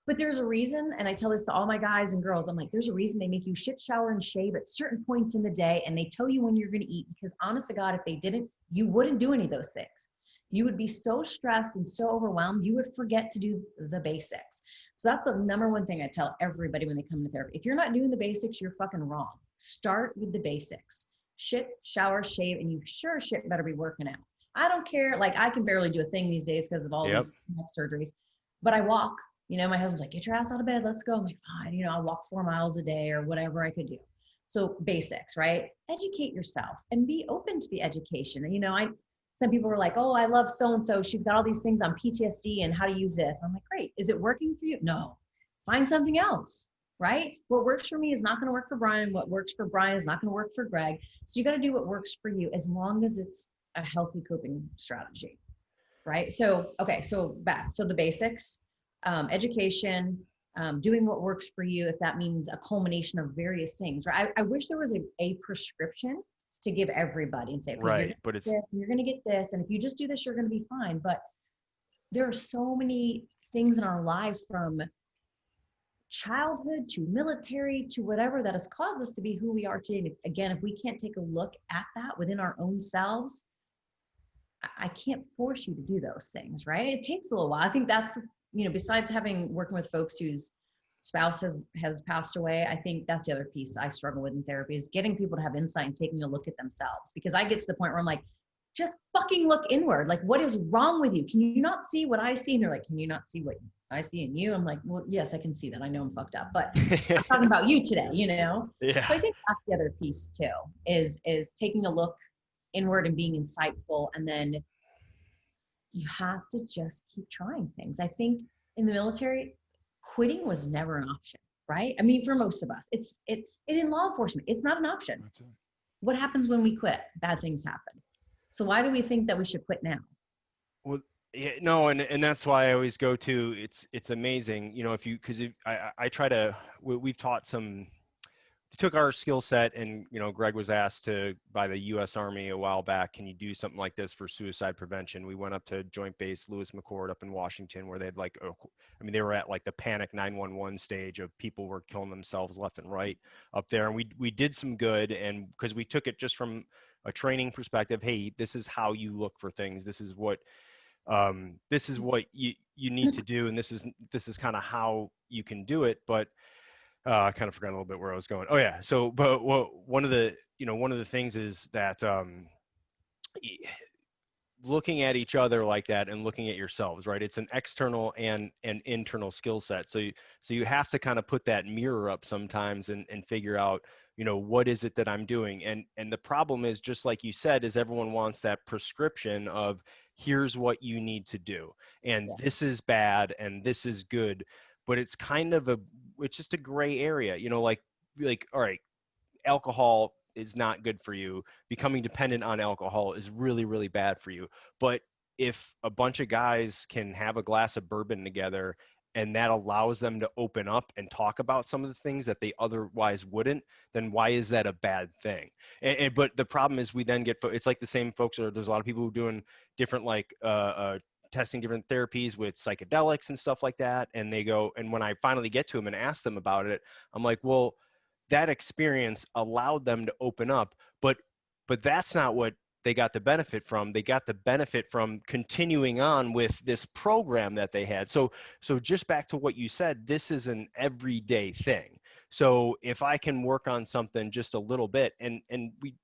But there's a reason, and I tell this to all my guys and girls, I'm like, there's a reason they make you shit, shower, and shave at certain points in the day, and they tell you when you're going to eat, because honest to God, if they didn't, you wouldn't do any of those things. You would be so stressed and so overwhelmed, you would forget to do the basics. So that's the number one thing I tell everybody when they come to therapy. If you're not doing the basics, you're fucking wrong. Start with the basics. Shit, shower, shave, and you sure shit better be working out. I don't care. Like, I can barely do a thing these days because of all these neck surgeries, but I walk. My husband's like, get your ass out of bed. Let's go. I'm like, fine. I'll walk 4 miles a day or whatever I could do. So basics, right? Educate yourself and be open to the education. Some people were like, oh, I love so-and-so. She's got all these things on PTSD and how to use this. I'm like, great. Is it working for you? No. find something else, right? What works for me is not going to work for Brian. What works for Brian is not going to work for Greg. So you got to do what works for you as long as it's a healthy coping strategy, right? So, okay, so back. So the basics, education, doing what works for you, if that means a culmination of various things, right? I wish there was a prescription to give everybody and say, okay, Right. But it's, you're going to get this. And if you just do this, you're going to be fine. But there are so many things in our life, from childhood to military to whatever, that has caused us to be who we are today. And again, if we can't take a look at that within our own selves, I can't force you to do those things, right? It takes a little while. I think that's, besides working with folks whose spouse has passed away, I think that's the other piece I struggle with in therapy, is getting people to have insight and taking a look at themselves. Because I get to the point where I'm like, just fucking look inward. Like, what is wrong with you? Can you not see what I see? And they're like, can you not see what I see in you? I'm like, well, yes, I can see that. I know I'm fucked up, but I'm talking about you today, yeah. So I think that's the other piece too, is taking a look inward and being insightful. And then you have to just keep trying things. I think in the military, quitting was never an option, right? I mean, for most of us, it in law enforcement, it's not an option. What happens when we quit? Bad things happen. So why do we think that we should quit now? Well, yeah, no, and that's why I always go to, it's amazing, because I try to, we've taught took our skill set, and Greg was asked by the U.S. Army a while back, can you do something like this for suicide prevention? We went up to Joint Base Lewis McChord up in Washington, where they had they were at like the panic 911 stage of people were killing themselves left and right up there, and we did some good, and because we took it just from a training perspective. Hey, this is how you look for things. This is what you need to do, and this is kind of how you can do it. But I kind of forgot a little bit where I was going. Oh yeah. So, but one of the things is that looking at each other like that and looking at yourselves, right? It's an external and an internal skill set. So you have to kind of put that mirror up sometimes and figure out, what is it that I'm doing? And the problem is, just like you said, is everyone wants that prescription of, here's what you need to do. And this is bad and this is good. But it's kind of it's just a gray area, like, all right, alcohol is not good for you. Becoming dependent on alcohol is really, really bad for you. But if a bunch of guys can have a glass of bourbon together, and that allows them to open up and talk about some of the things that they otherwise wouldn't, then why is that a bad thing? But the problem is, we then get, it's like the same folks, or there's a lot of people who are doing different, testing different therapies with psychedelics and stuff like that. And they go, and when I finally get to them and ask them about it, I'm like, well, that experience allowed them to open up, but that's not what they got the benefit from. They got the benefit from continuing on with this program that they had. So just back to what you said, this is an everyday thing. So if I can work on something just a little bit, and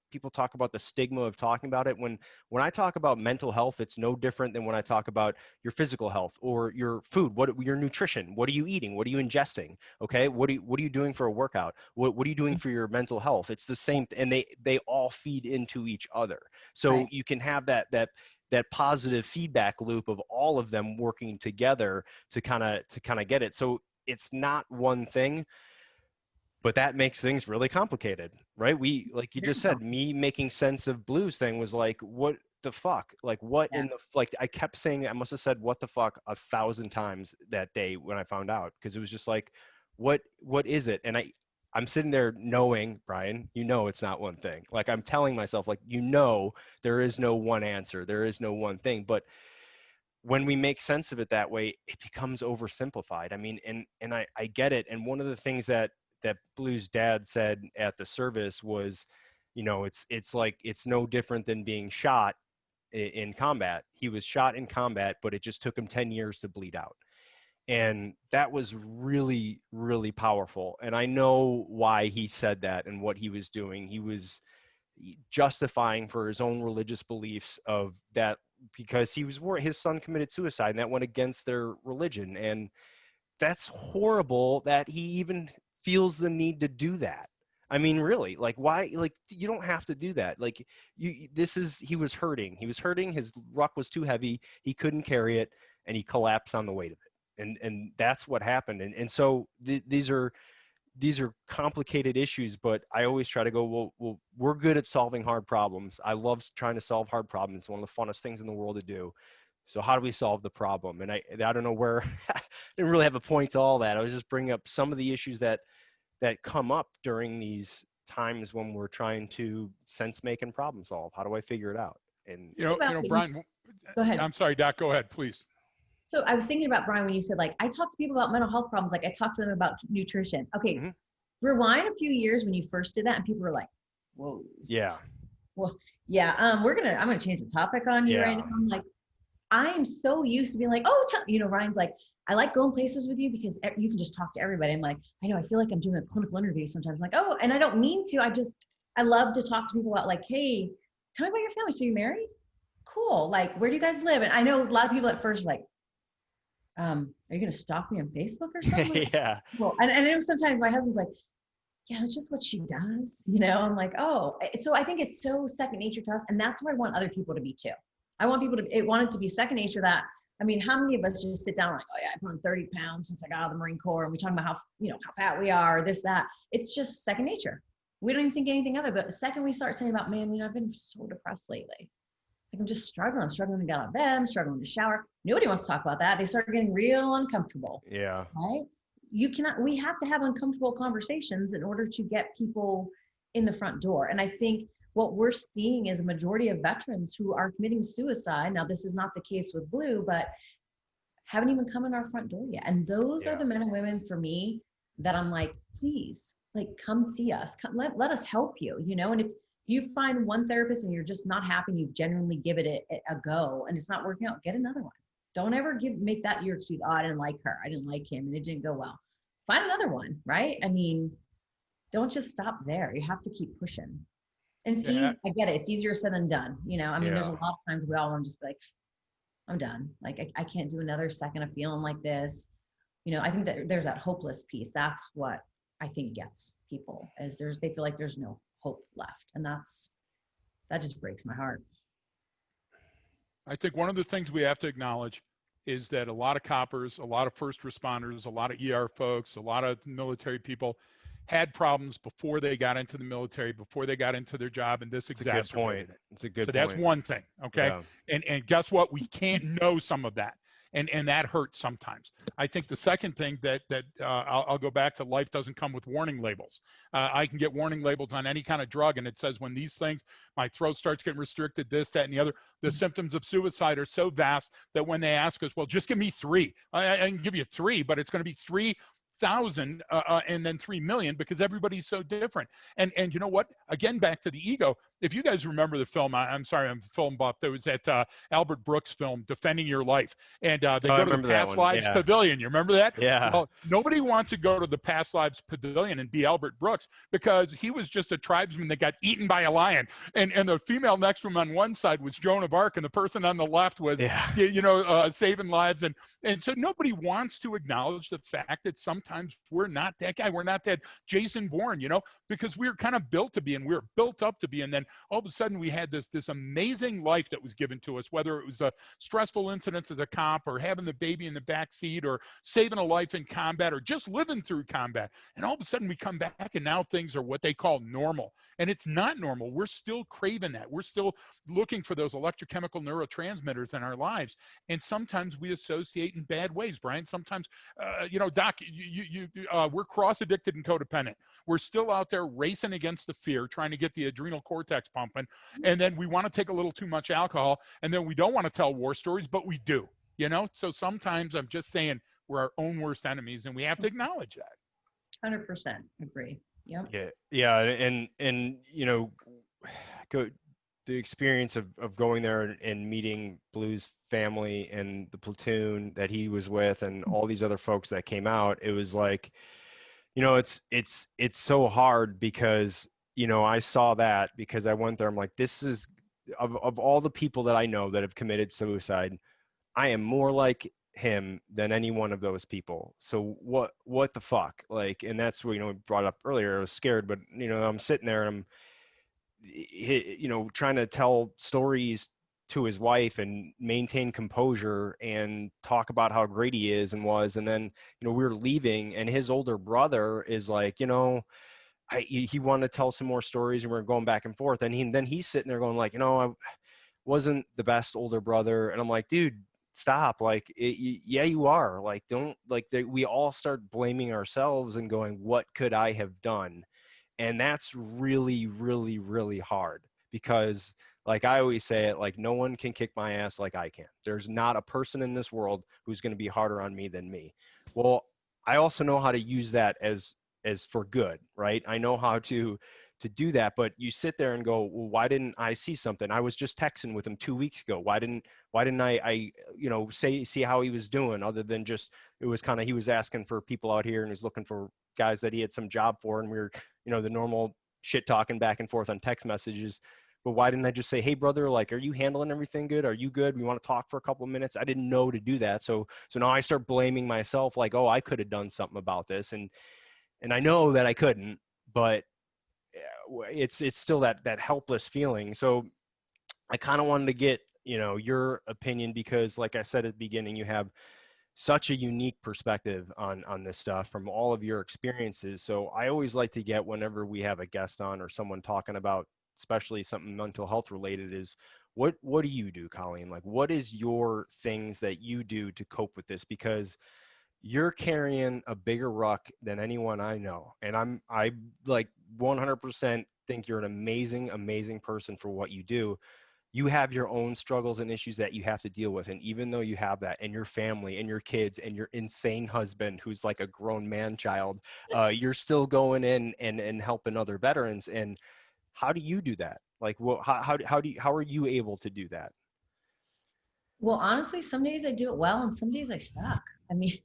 people talk about the stigma of talking about it. When I talk about mental health, it's no different than when I talk about your physical health or your food, your nutrition. What are you eating? What are you ingesting? Okay. What are you doing for a workout? What are you doing for your mental health? It's the same, and they all feed into each other. So you can have that positive feedback loop of all of them working together to kind of get it. So it's not one thing, but that makes things really complicated, right? We, like you just said, me making sense of Blues thing was like, what the fuck? Like, what in the, like, I kept saying, I must have said what the fuck 1,000 times that day when I found out, because it was just like, what is it? And I'm sitting there knowing, Brian, it's not one thing. Like, I'm telling myself, like, there is no one answer. There is no one thing. But when we make sense of it that way, it becomes oversimplified. I mean, and I get it. And one of the things that Blue's dad said at the service was, it's like, it's no different than being shot in combat. He was shot in combat, but it just took him 10 years to bleed out. And that was really, really powerful. And I know why he said that and what he was doing. He was justifying for his own religious beliefs of that, because his son committed suicide, and that went against their religion. And that's horrible that he even feels the need to do that. I mean, really, like, why? Like, you don't have to do that. Like, he was hurting. His ruck was too heavy. He couldn't carry it, and he collapsed on the weight of it. And that's what happened. And so these are complicated issues, but I always try to go, well, we're good at solving hard problems. I love trying to solve hard problems. It's one of the funnest things in the world to do. So how do we solve the problem? And I don't know where, I didn't really have a point to all that. I was just bringing up some of the issues that come up during these times when we're trying to sense make and problem solve. How do I figure it out? And Brian, go ahead. I'm sorry, Doc, go ahead, please. So I was thinking about, Brian, when you said, like, I talk to people about mental health problems, like I talk to them about nutrition. Okay. Mm-hmm. Rewind a few years when you first did that and people were like, whoa. Yeah. Well, yeah, I'm going to change the topic on you right now. I'm like, I'm so used to being like, oh, Ryan's like, I like going places with you because you can just talk to everybody. I'm like, I know, I feel like I'm doing a clinical interview sometimes. I'm like, oh, and I don't mean to, I love to talk to people about, like, hey, tell me about your family. So you're married? Cool. Like, where do you guys live? And I know a lot of people at first were like, are you going to stalk me on Facebook or something? Yeah. Well, and I know sometimes my husband's like, yeah, that's just what she does. I'm like, oh, so I think it's so second nature to us. And that's what I want other people to be too. I want people to, want it to be second nature that, I mean, how many of us just sit down like, oh yeah, I put on 30 pounds since I got out of the Marine Corps, and we talk about how fat we are, this, that. It's just second nature. We don't even think anything of it. But the second we start saying about, man, I've been so depressed lately. Like, I'm just struggling. I'm struggling to get out of bed. I'm struggling to shower. Nobody wants to talk about that. They start getting real uncomfortable. Yeah. Right? We have to have uncomfortable conversations in order to get people in the front door. And I think what we're seeing is a majority of veterans who are committing suicide. Now, this is not the case with Blue, but haven't even come in our front door yet. And those are the men and women for me that I'm like, please, like, come see us. Come, let us help you, And if you find one therapist and you're just not happy, you genuinely give it a go and it's not working out, get another one. Don't ever make that your excuse. Oh, I didn't like her. I didn't like him and it didn't go well. Find another one, right? I mean, don't just stop there. You have to keep pushing. And it's easy. I get it. It's easier said than done. I mean, there's a lot of times we all want to just be like, I'm done. Like, I can't do another second of feeling like this. I think that there's that hopeless piece. That's what I think gets people, is they feel like there's no hope left. And that just breaks my heart. I think one of the things we have to acknowledge is that a lot of coppers, a lot of first responders, a lot of ER folks, a lot of military people had problems before they got into the military, before they got into their job, and this exacerbated it. It's a good point. So that's one thing, okay? Yeah. And guess what? We can't know some of that, and that hurts sometimes. I think the second thing that I'll go back to, life doesn't come with warning labels. I can get warning labels on any kind of drug, and it says when these things, my throat starts getting restricted, this, that, and the other. The symptoms of suicide are so vast that when they ask us, well, just give me 3. I can give you 3, but it's going to be 3,000 and then 3 million, because everybody's so different. And you know what? Again, back to the ego. If you guys remember the film, I'm sorry, I'm a film buff. There was that Albert Brooks film, Defending Your Life. And they go to the Past Lives Pavilion. You remember that? Yeah. Well, nobody wants to go to the Past Lives Pavilion and be Albert Brooks, because he was just a tribesman that got eaten by a lion. And the female next to him on one side was Joan of Arc, and the person on the left was, saving lives. And so nobody wants to acknowledge the fact that sometimes we're not that guy. We're not that Jason Bourne, because we're kind of built to be, and we're built up to be. And then all of a sudden we had this amazing life that was given to us, whether it was a stressful incident as a cop, or having the baby in the back seat, or saving a life in combat, or just living through combat. And all of a sudden we come back, and now things are what they call normal. And it's not normal. We're still craving that. We're still looking for those electrochemical neurotransmitters in our lives. And sometimes we associate in bad ways, Brian. Sometimes, Doc, we're cross-addicted and codependent. We're still out there racing against the fear, trying to get the adrenal cortex pumping. And then we want to take a little too much alcohol, and then we don't want to tell war stories, but we do, So sometimes I'm just saying we're our own worst enemies, and we have to acknowledge that. 100% agree. Yep. Yeah. And the experience of going there and meeting Blue's family and the platoon that he was with, and all these other folks that came out, it was like, it's so hard, because I saw that, because I went there. I'm like, this is of all the people that I know that have committed suicide, I am more like him than any one of those people. So what the fuck? Like, and that's what, we brought up earlier. I was scared, but I'm sitting there and I'm, trying to tell stories to his wife and maintain composure and talk about how great he is and was. And then, we were leaving, and his older brother is like, he wanted to tell some more stories, and we we're going back and forth. And then he's sitting there going like, I wasn't the best older brother. And I'm like, dude, stop. Like, yeah, you are. Like, don't, like, we all start blaming ourselves and going, what could I have done? And that's really, really, really hard, because like I always say it, like, no one can kick my ass like I can. There's not a person in this world who's going to be harder on me than me. Well, I also know how to use that as for good, right? I know how to do that. But you sit there and go, well, why didn't I see something? I was just texting with him 2 weeks ago. Why didn't I see how he was doing, other than just, it was kind of, he was asking for people out here and he was looking for guys that he had some job for, and we were, the normal shit talking back and forth on text messages. But why didn't I just say, hey brother, like, are you handling everything good? Are you good? We want to talk for a couple of minutes. I didn't know to do that. So now I start blaming myself, like, oh, I could have done something about this. And I know that I couldn't, but it's still that helpless feeling. So I kind of wanted to get, your opinion, because like I said at the beginning, you have such a unique perspective on this stuff from all of your experiences. So I always like to get, whenever we have a guest on or someone talking about, especially something mental health related, is what do you do, Colleen? Like, what is your things that you do to cope with this? Because you're carrying a bigger ruck than anyone I know. And I like 100% think you're an amazing, amazing person for what you do. You have your own struggles and issues that you have to deal with. And even though you have that, and your family and your kids and your insane husband, who's like a grown man child, you're still going in and helping other veterans. And how do you do that? Like, how are you able to do that? Well, honestly, some days I do it well and some days I suck. I mean,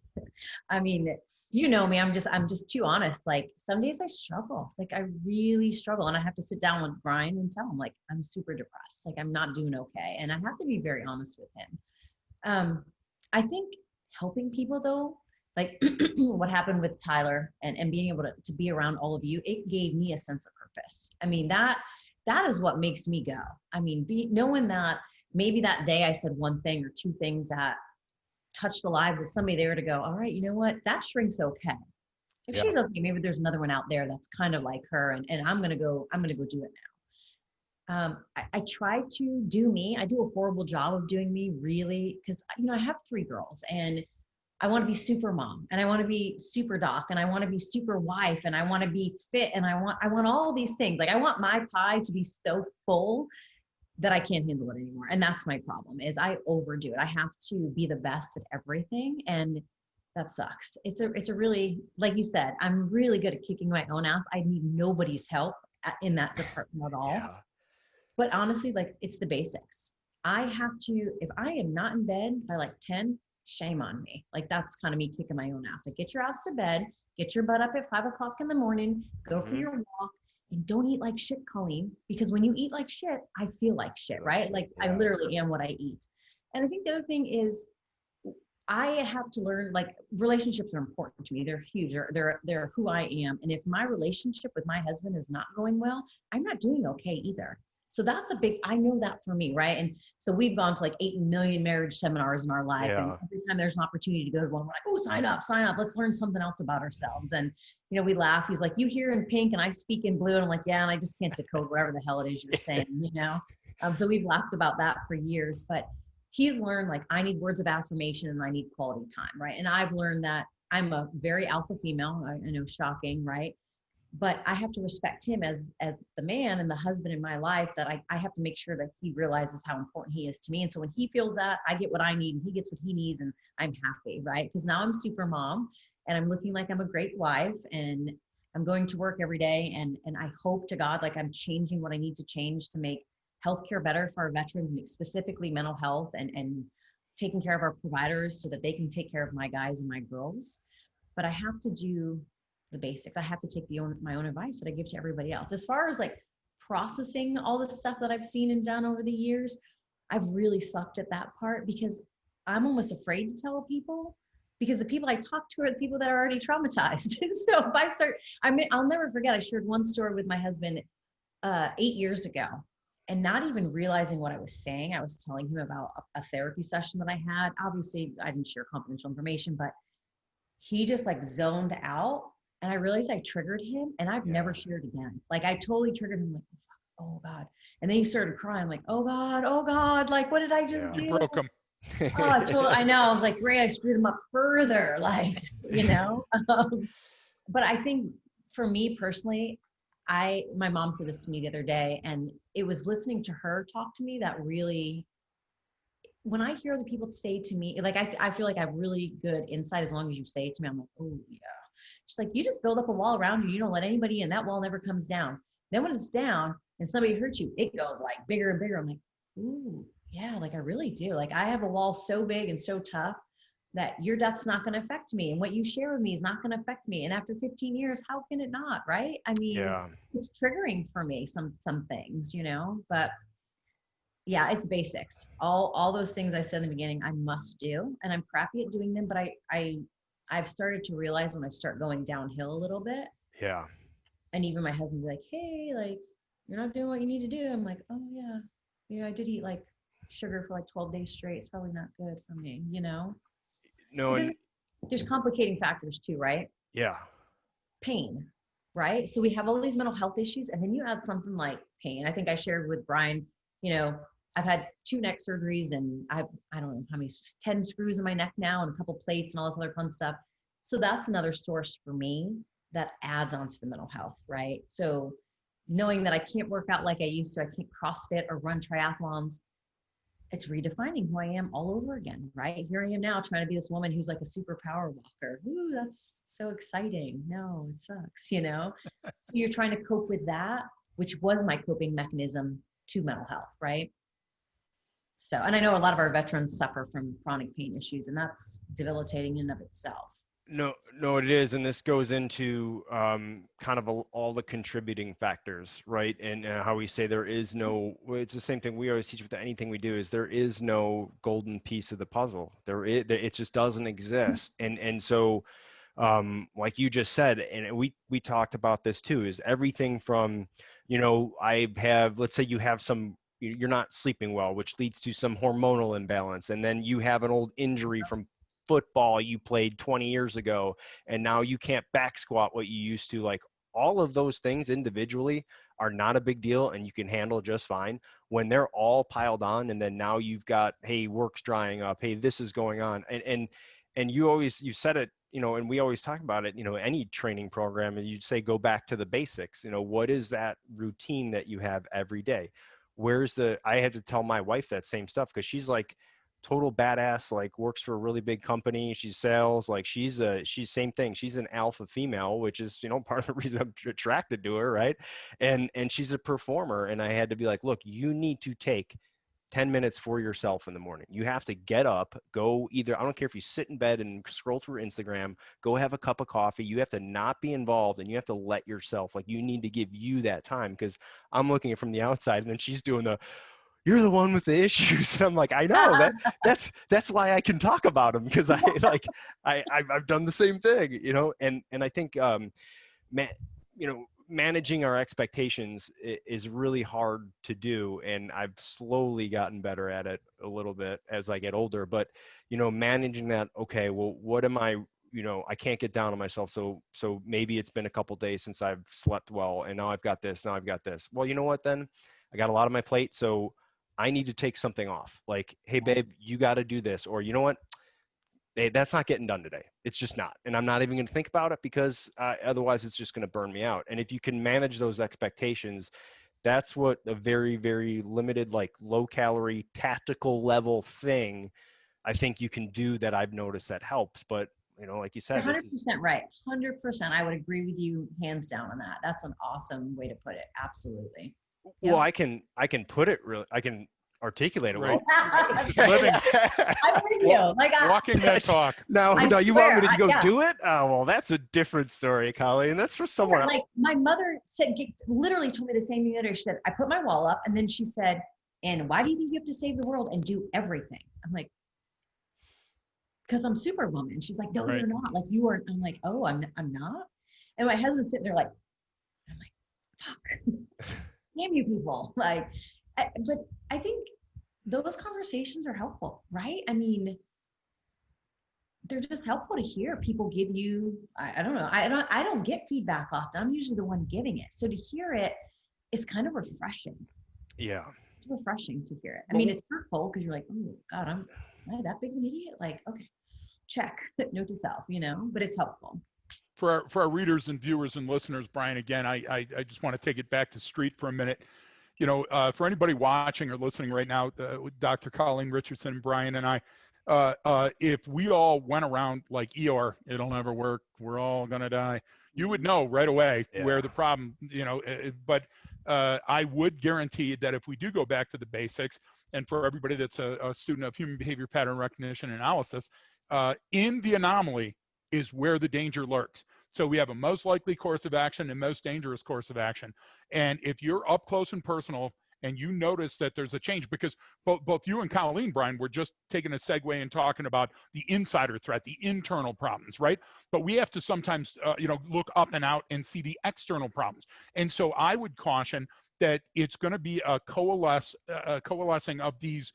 I mean, you know me, I'm just too honest. Like some days I struggle, like I really struggle, and I have to sit down with Brian and tell him like I'm super depressed, like I'm not doing okay. And I have to be very honest with him. I think helping people though, like what happened with Tyler and being able to be around all of you, it gave me a sense of purpose. I mean, that is what makes me go. I mean, knowing that maybe that day I said one thing or two things that touched the lives of somebody, they were to go, all right, you know what? That shrink's okay. If Yeah. she's okay, maybe there's another one out there that's kind of like her, and I'm gonna go do it now. I try to do me. I do a horrible job of doing me, really, because I have 3 girls, and I want to be super mom, and I want to be super doc, and I want to be super wife, and I want to be fit, and I want all these things. Like I want my pie to be so full that I can't handle it anymore. And that's my problem, is I overdo it. I have to be the best at everything. And that sucks. It's a really, like you said, I'm really good at kicking my own ass. I need nobody's help in that department at all. Yeah. But honestly, like it's the basics. I have to, if I am not in bed by like 10, shame on me. Like that's kind of me kicking my own ass. Like get your ass to bed, get your butt up at 5 o'clock in the morning, go for your walk, and don't eat like shit, Colleen, because when you eat like shit, I feel like shit, right? Like I literally am what I eat. And I think the other thing is I have to learn, like relationships are important to me. They're huge. They're who I am. And if my relationship with my husband is not going well, I'm not doing okay either. So that's a big, I know that for me, right? And so we've gone to like 8 million marriage seminars in our life. Yeah. And every time there's an opportunity to go to one, we're like, oh, sign up. Let's learn something else about ourselves. And, we laugh. He's like, you hear in pink and I speak in blue. And I'm like, yeah, and I just can't decode whatever the hell it is you're saying, So we've laughed about that for years, but he's learned like I need words of affirmation and I need quality time, right? And I've learned that I'm a very alpha female. I know, shocking, right? But I have to respect him as the man and the husband in my life, that I have to make sure that he realizes how important he is to me. And so when he feels that, I get what I need and he gets what he needs, and I'm happy, right? Because now I'm super mom and I'm looking like I'm a great wife, and I'm going to work every day. And I hope to God, like I'm changing what I need to change to make healthcare better for our veterans, specifically mental health, and taking care of our providers so that they can take care of my guys and my girls. But I have to do the basics. I have to take my own advice that I give to everybody else. As far as like processing all the stuff that I've seen and done over the years, I've really sucked at that part because I'm almost afraid to tell people, because the people I talk to are the people that are already traumatized. And so if I start, I'll never forget, I shared one story with my husband 8 years ago. and not even realizing what I was saying. I was telling him about a therapy session that I had. Obviously, I didn't share confidential information, but he just like zoned out. And I realized I triggered him, and I've never shared again. Like I totally triggered him, like, oh God. And then he started crying, like, oh God, like, what did I just You do? broke him. Oh, I know. I was like, great, I screwed him up further, like, you know? But I think for me personally, my mom said this to me the other day, and it was listening to her talk to me that really, when I hear other people say to me, like, I feel like I have really good insight as long as you say it to me. I'm like, oh yeah. She's like, you just build up a wall around you. You don't let anybody in. That wall never comes down. Then when it's down and somebody hurts you, it goes like bigger and bigger. I'm like, ooh, yeah, like I really do. Like I have a wall so big and so tough that your death's not going to affect me. And what you share with me is not going to affect me. And after 15 years, how can it not? Right. I mean, it's triggering for me, some things, you know, but yeah, it's basics. All those things I said in the beginning, I must do, and I'm crappy at doing them. But I've started to realize when I start going downhill a little bit. Yeah. And even my husband will be like, hey, like, you're not doing what you need to do. I'm like, oh yeah. Yeah, I did eat like sugar for like 12 days straight. It's probably not good for me, you know? No, But and then there's complicating factors too, right? yeah. Pain, right? So we have all these mental health issues, and then you add something like pain. I think I shared with Brian, you know, I've had 2 neck surgeries, and I don't know how many, 10 screws in my neck now, and a couple plates and all this other fun stuff. So that's another source for me that adds on to the mental health, right? So knowing that I can't work out like I used to, I can't CrossFit or run triathlons, it's redefining who I am all over again, right? Here I am now trying to be this woman who's like a super power walker. Ooh, that's so exciting. No, it sucks, you know? So you're trying to cope with that, which was my coping mechanism to mental health, right? So, and I know a lot of our veterans suffer from chronic pain issues, and that's debilitating in and of itself. No, it is, and this goes into kind of all the contributing factors, right? And how we say there is no. It's the same thing we always teach with anything we do: is there is no golden piece of the puzzle. It just doesn't exist. And so, like you just said, and we talked about this too, is everything from, let's say you have you're not sleeping well, which leads to some hormonal imbalance, and then you have an old injury from football you played 20 years ago, and now you can't back squat what you used to. Like, all of those things individually are not a big deal, and you can handle just fine. When they're all piled on, and then now you've got, hey, work's drying up, hey, this is going on, and you said it, and we always talk about it, any training program, and you'd say, go back to the basics. What is that routine that you have every day? I had to tell my wife that same stuff, because she's like total badass, like works for a really big company. She's sales, like she's same thing. She's an alpha female, which is, part of the reason I'm attracted to her. Right. And she's a performer. And I had to be like, look, you need to take 10 minutes for yourself in the morning. You have to get up, go either, I don't care if you sit in bed and scroll through Instagram, go have a cup of coffee. You have to not be involved, and you have to let yourself, like, you need to give you that time. Because I'm looking at it from the outside, and then she's doing you're the one with the issues. And I'm like, I know that's why I can talk about them, because I've done the same thing, and I think, managing our expectations is really hard to do. And I've slowly gotten better at it a little bit as I get older, but, managing that, okay, well, what am I can't get down on myself. So maybe it's been a couple days since I've slept well, and now I've got this. Well, you know what, then I got a lot on my plate. So I need to take something off. Like, hey, babe, you got to do this. Or, you know what? Hey, that's not getting done today. It's just not. And I'm not even going to think about it, because otherwise it's just going to burn me out. And if you can manage those expectations, that's what a very, very limited, like low calorie, tactical level thing I think you can do, that I've noticed that helps. But, like you said, 100% right. 100%. I would agree with you hands down on that. That's an awesome way to put it. Absolutely. Well, I can put it really, I can articulate it well. Living, I'm with you. Like, walking that talk. Now you want me to go do it? Oh, well, that's a different story, Colleen. That's for someone else. Like, my mother literally told me the same thing the other day. She said, I put my wall up, and then she said, and why do you think you have to save the world and do everything? I'm like, because I'm Superwoman. She's like, no, Right. you're not. Like, you are. I'm like, oh, I'm not. And my husband's sitting there like, I'm like, fuck, damn you people. Like, But I think those conversations are helpful, right? I mean, they're just helpful to hear. People give you, I don't know, I don't get feedback often. I'm usually the one giving it. So to hear it is kind of refreshing. Yeah. It's refreshing to hear it. I mean, it's hurtful because you're like, oh God, am I that big of an idiot? Like, okay, check, note to self, you know, but it's helpful. For our readers and viewers and listeners, Brian, again, I just want to take it back to street for a minute. You know, for anybody watching or listening right now, with Dr. Colleen Richardson, Brian, and I, if we all went around like Eeyore, it'll never work, we're all gonna die, you would know right away where the problem, you know, but I would guarantee that if we do go back to the basics, and for everybody that's a student of human behavior pattern recognition analysis, in the anomaly is where the danger lurks. So we have a most likely course of action and most dangerous course of action. And if you're up close and personal and you notice that there's a change, because both you and Colleen, Brian, were just taking a segue and talking about the insider threat, the internal problems, right? But we have to sometimes, you know, look up and out and see the external problems. And so I would caution that it's going to be a coalescing of these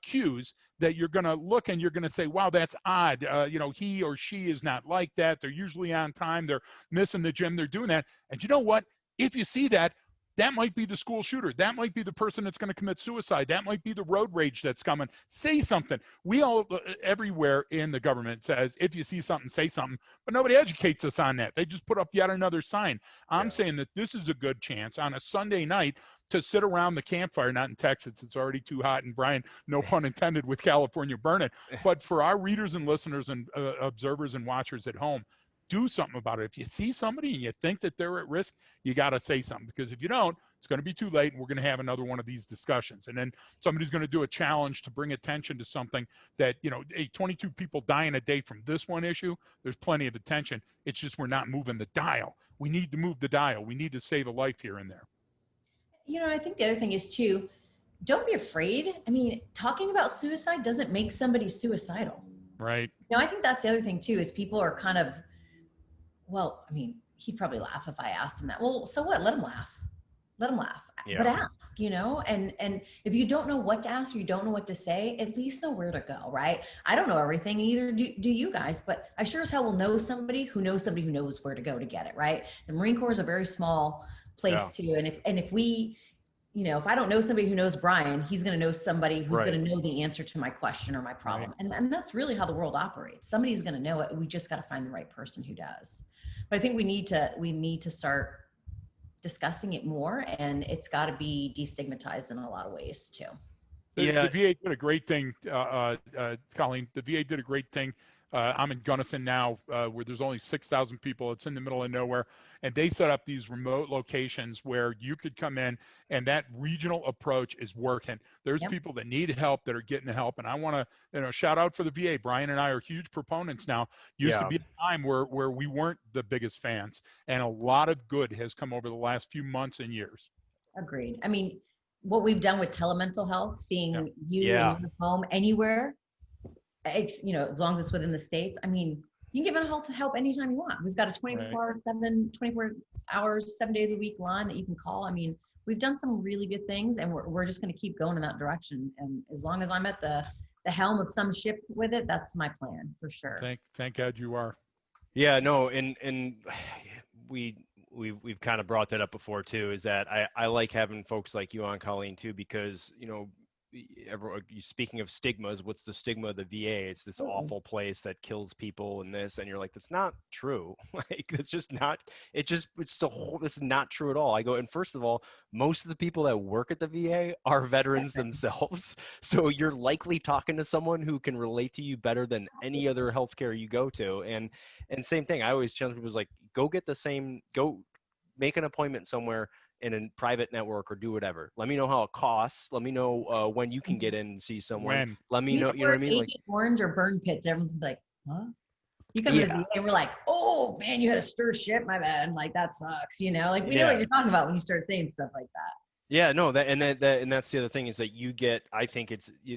cues that you're going to look and you're going to say, wow, that's odd. You know, he or she is not like that. They're usually on time. They're missing the gym. They're doing that. And you know what? If you see that, that might be the school shooter. That might be the person that's going to commit suicide. That might be the road rage that's coming. Say something. We all, everywhere in the government says, if you see something, say something. But nobody educates us on that. They just put up yet another sign. I'm saying that this is a good chance on a Sunday night to sit around the campfire, not in Texas. It's already too hot. And Brian, no pun intended with California burning. But for our readers and listeners and observers and watchers at home, do something about it. If you see somebody and you think that they're at risk, you got to say something, because if you don't, it's going to be too late and we're going to have another one of these discussions. And then somebody's going to do a challenge to bring attention to something that, you know, 22 people dying a day from this one issue, there's plenty of attention. It's just we're not moving the dial. We need to move the dial. We need to save a life here and there. You know, I think the other thing is too, don't be afraid. I mean, talking about suicide doesn't make somebody suicidal. Right. You know, I think that's the other thing too, is people are kind of, well, I mean, he'd probably laugh if I asked him that. Well, so what? Let him laugh. Let him laugh. Yeah. But ask, you know, and if you don't know what to ask or you don't know what to say, at least know where to go, right? I don't know everything, either do you guys, but I sure as hell will know somebody who knows where to go to get it, right? The Marine Corps is a very small place too. And if we, you know, if I don't know somebody who knows Brian, he's going to know somebody who's going to know the answer to my question or my problem. And that's really how the world operates. Somebody's going to know it. We just got to find the right person who does. But I think we need to start discussing it more, and it's got to be destigmatized in a lot of ways too. The VA did a great thing, Colleen. The VA did a great thing. I'm in Gunnison now, where there's only 6,000 people. It's in the middle of nowhere. And they set up these remote locations where you could come in, and that regional approach is working. There's people that need help that are getting the help. And I want to, you know, shout out for the VA. Brian and I are huge proponents now. Used to be a time where we weren't the biggest fans. And a lot of good has come over the last few months and years. Agreed. I mean, what we've done with telemental health, seeing you in your home anywhere, you know, as long as it's within the States, I mean, you can give help anytime you want. We've got a 24 hours, 7 days a week line that you can call. I mean, we've done some really good things, and we're just going to keep going in that direction. And as long as I'm at the helm of some ship with it, that's my plan for sure. Thank God you are. Yeah, no, and we've kind of brought that up before too, is that I like having folks like you on, Colleen, too, because, you know, speaking of stigmas, what's the stigma of the VA? It's this awful place that kills people and this, and you're like, that's not true. Like, it's just not, it's the whole, this is not true at all. I go, and first of all, most of the people that work at the VA are veterans themselves. So you're likely talking to someone who can relate to you better than any other healthcare you go to. And same thing, I always challenge people, like, go make an appointment somewhere in a private network, or do whatever. Let me know how it costs. Let me know when you can get in and see someone. Let me know, you know what I mean? Like orange or burn pits, everyone's like, huh? You come to the VA and we're like, oh man, you had a stir shit, my bad. Like, that sucks, you know? Like, we know what you're talking about when you start saying stuff like that. Yeah, no, and that's the other thing, is that you get, I think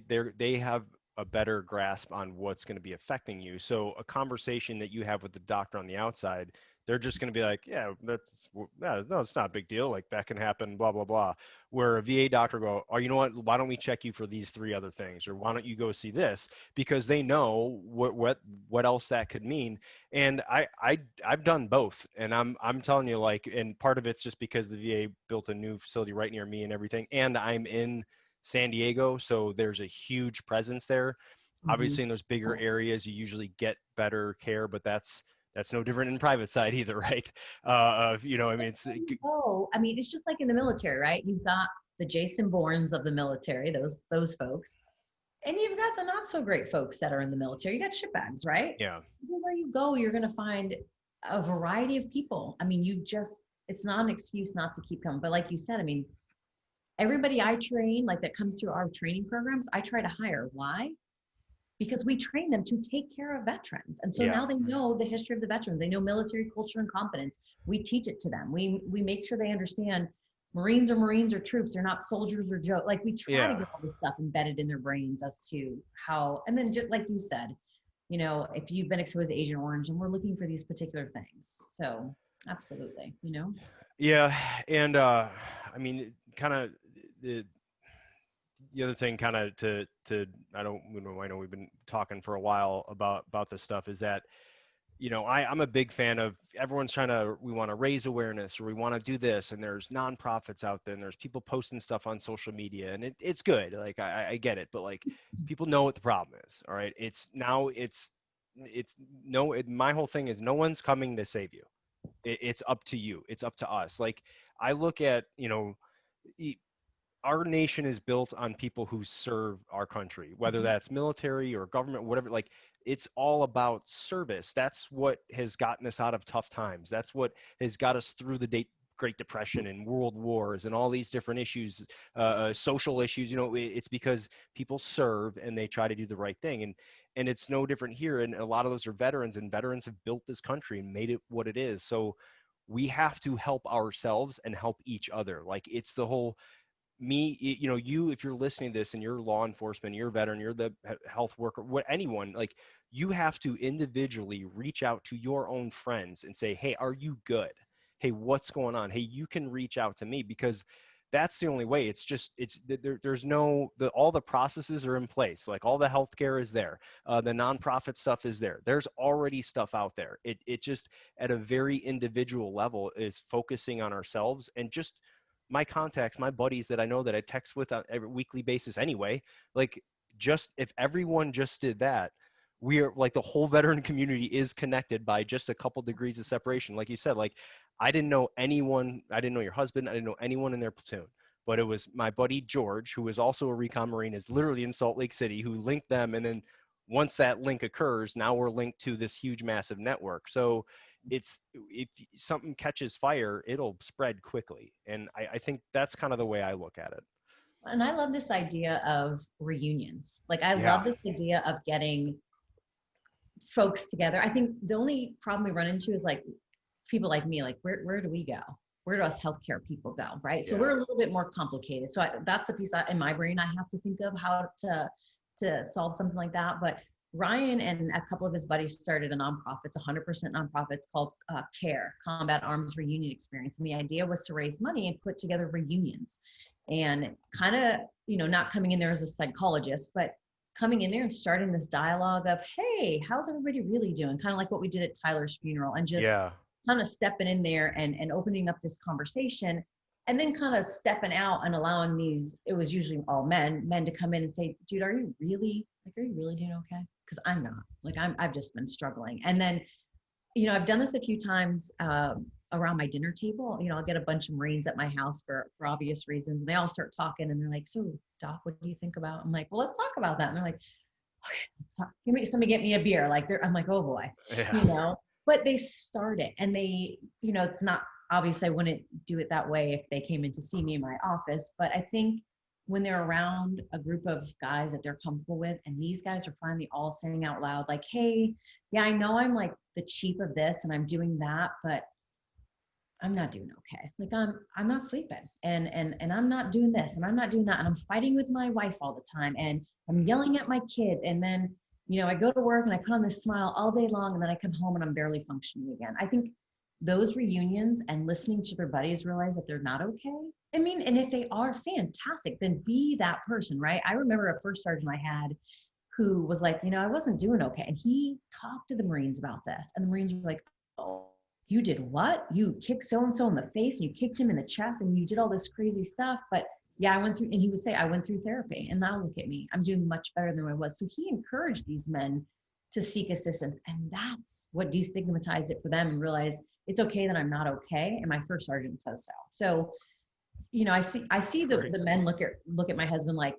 they have a better grasp on what's going to be affecting you. So a conversation that you have with the doctor on the outside, they're just going to be like, yeah, no, it's not a big deal. Like that can happen, blah, blah, blah. Where a VA doctor go, oh, you know what? Why don't we check you for these 3 other things? Or why don't you go see this? Because they know what else that could mean. And I've done both. And I'm telling you, like, and part of it's just because the VA built a new facility right near me and everything. And I'm in San Diego, so there's a huge presence there. Mhm. Obviously, in those bigger areas, you usually get better care, but that's no different in private side either, right? You know, I mean, Oh, I mean, it's just like in the military, right? You've got the Jason Bournes of the military, those folks, and you've got the not so great folks that are in the military. You got shitbags, right? yeah, Everywhere you go, you're going to find a variety of people. I mean, it's not an excuse not to keep coming. But like you said, I mean, everybody I train, like that comes through our training programs, I try to hire. Why? Because we train them to take care of veterans. And so yeah, now they know the history of the veterans. They know military culture and competence. We teach it to them. We make sure they understand Marines are troops. They're not soldiers or joke. Like we try to yeah. get all this stuff embedded in their brains as to how, and then just like you said, you know, if you've been exposed to Agent Orange and we're looking for these particular things. So absolutely, you know? Yeah, and I mean, kind of the other thing, kind of to I don't, you know, I know we've been talking for a while about this stuff, is that, you know, I'm a big fan of everyone's trying to, we want to raise awareness or we want to do this, and there's nonprofits out there and there's people posting stuff on social media, and it's good. Like I get it, but like people know what the problem is. All right, it's no. My whole thing is no one's coming to save you. It's up to you. It's up to us. Like I look at, you know, our nation is built on people who serve our country, whether Mhm. that's military or government, whatever. Like it's all about service. That's what has gotten us out of tough times. That's what has got us through the Great Depression and world wars and all these different issues, social issues. You know, it's because people serve and they try to do the right thing. And it's no different here. And a lot of those are veterans, and veterans have built this country and made it what it is. So we have to help ourselves and help each other. Like it's the whole, you know, you, if you're listening to this and you're law enforcement, you're a veteran, you're the health worker, what, anyone, like you have to individually reach out to your own friends and say, hey, are you good? Hey, what's going on? Hey, you can reach out to me, because that's the only way. It's just, there's no, all the processes are in place. Like all the healthcare is there. The nonprofit stuff is there. There's already stuff out there. It just at a very individual level is focusing on ourselves, and just my contacts, my buddies that I know that I text with on every weekly basis anyway, like just if everyone just did that, we are like the whole veteran community is connected by just a couple degrees of separation. Like you said, like I didn't know anyone, I didn't know your husband, I didn't know anyone in their platoon, but it was my buddy George, who is also a recon Marine, is literally in Salt Lake City, who linked them. And then once that link occurs, now we're linked to this huge, massive network. So it's, if something catches fire, it'll spread quickly. And I think that's kind of the way I look at it. And I love this idea of reunions. Like I love Yeah. this idea of getting folks together. I think the only problem we run into is like people like me, like where do we go? Where do us healthcare people go? Right. So Yeah. we're a little bit more complicated. So that's the piece in my brain I have to think of how to solve something like that. But Ryan and a couple of his buddies started a nonprofit. It's 100% nonprofit. It's called CARE, Combat Arms Reunion Experience. And the idea was to raise money and put together reunions, and kind of, you know, not coming in there as a psychologist, but coming in there and starting this dialogue of, hey, how's everybody really doing? Kind of like what we did at Tyler's funeral, and just Yeah. kind of stepping in there and opening up this conversation, and then kind of stepping out and allowing these, it was usually all men to come in and say, dude, are you really doing okay? Because I'm not. Like I've just been struggling. And then, you know, I've done this a few times around my dinner table. You know, I'll get a bunch of Marines at my house for obvious reasons. And they all start talking and they're like, so Doc, what do you think about? I'm like, well, let's talk about that. And they're like, okay, somebody get me a beer. Like I'm like, oh boy, Yeah. you know, but they start it, and they, you know, it's not, obviously I wouldn't do it that way if they came in to see me in my office, but I think when they're around a group of guys that they're comfortable with, and these guys are finally all saying out loud, like, hey, yeah, I know I'm like the chief of this and I'm doing that, but I'm not doing okay. Like I'm not sleeping, and I'm not doing this and I'm not doing that. And I'm fighting with my wife all the time. And I'm yelling at my kids. And then, I go to work and I put on this smile all day long, and then I come home and I'm barely functioning again. I think those reunions and listening to their buddies realize that they're not okay. I mean, and if they are, fantastic, then be that person, right? I remember a first sergeant I had who was like, I wasn't doing okay. And he talked to the Marines about this. And the Marines were like, oh, you did what? You kicked so-and-so in the face, and you kicked him in the chest, and you did all this crazy stuff. But yeah, I went through, and he would say, I went through therapy, and now look at me. I'm doing much better than I was. So he encouraged these men to seek assistance. And that's what destigmatized it for them, and realize it's okay that I'm not okay. And my first sergeant says so. So, I see the men look at my husband like,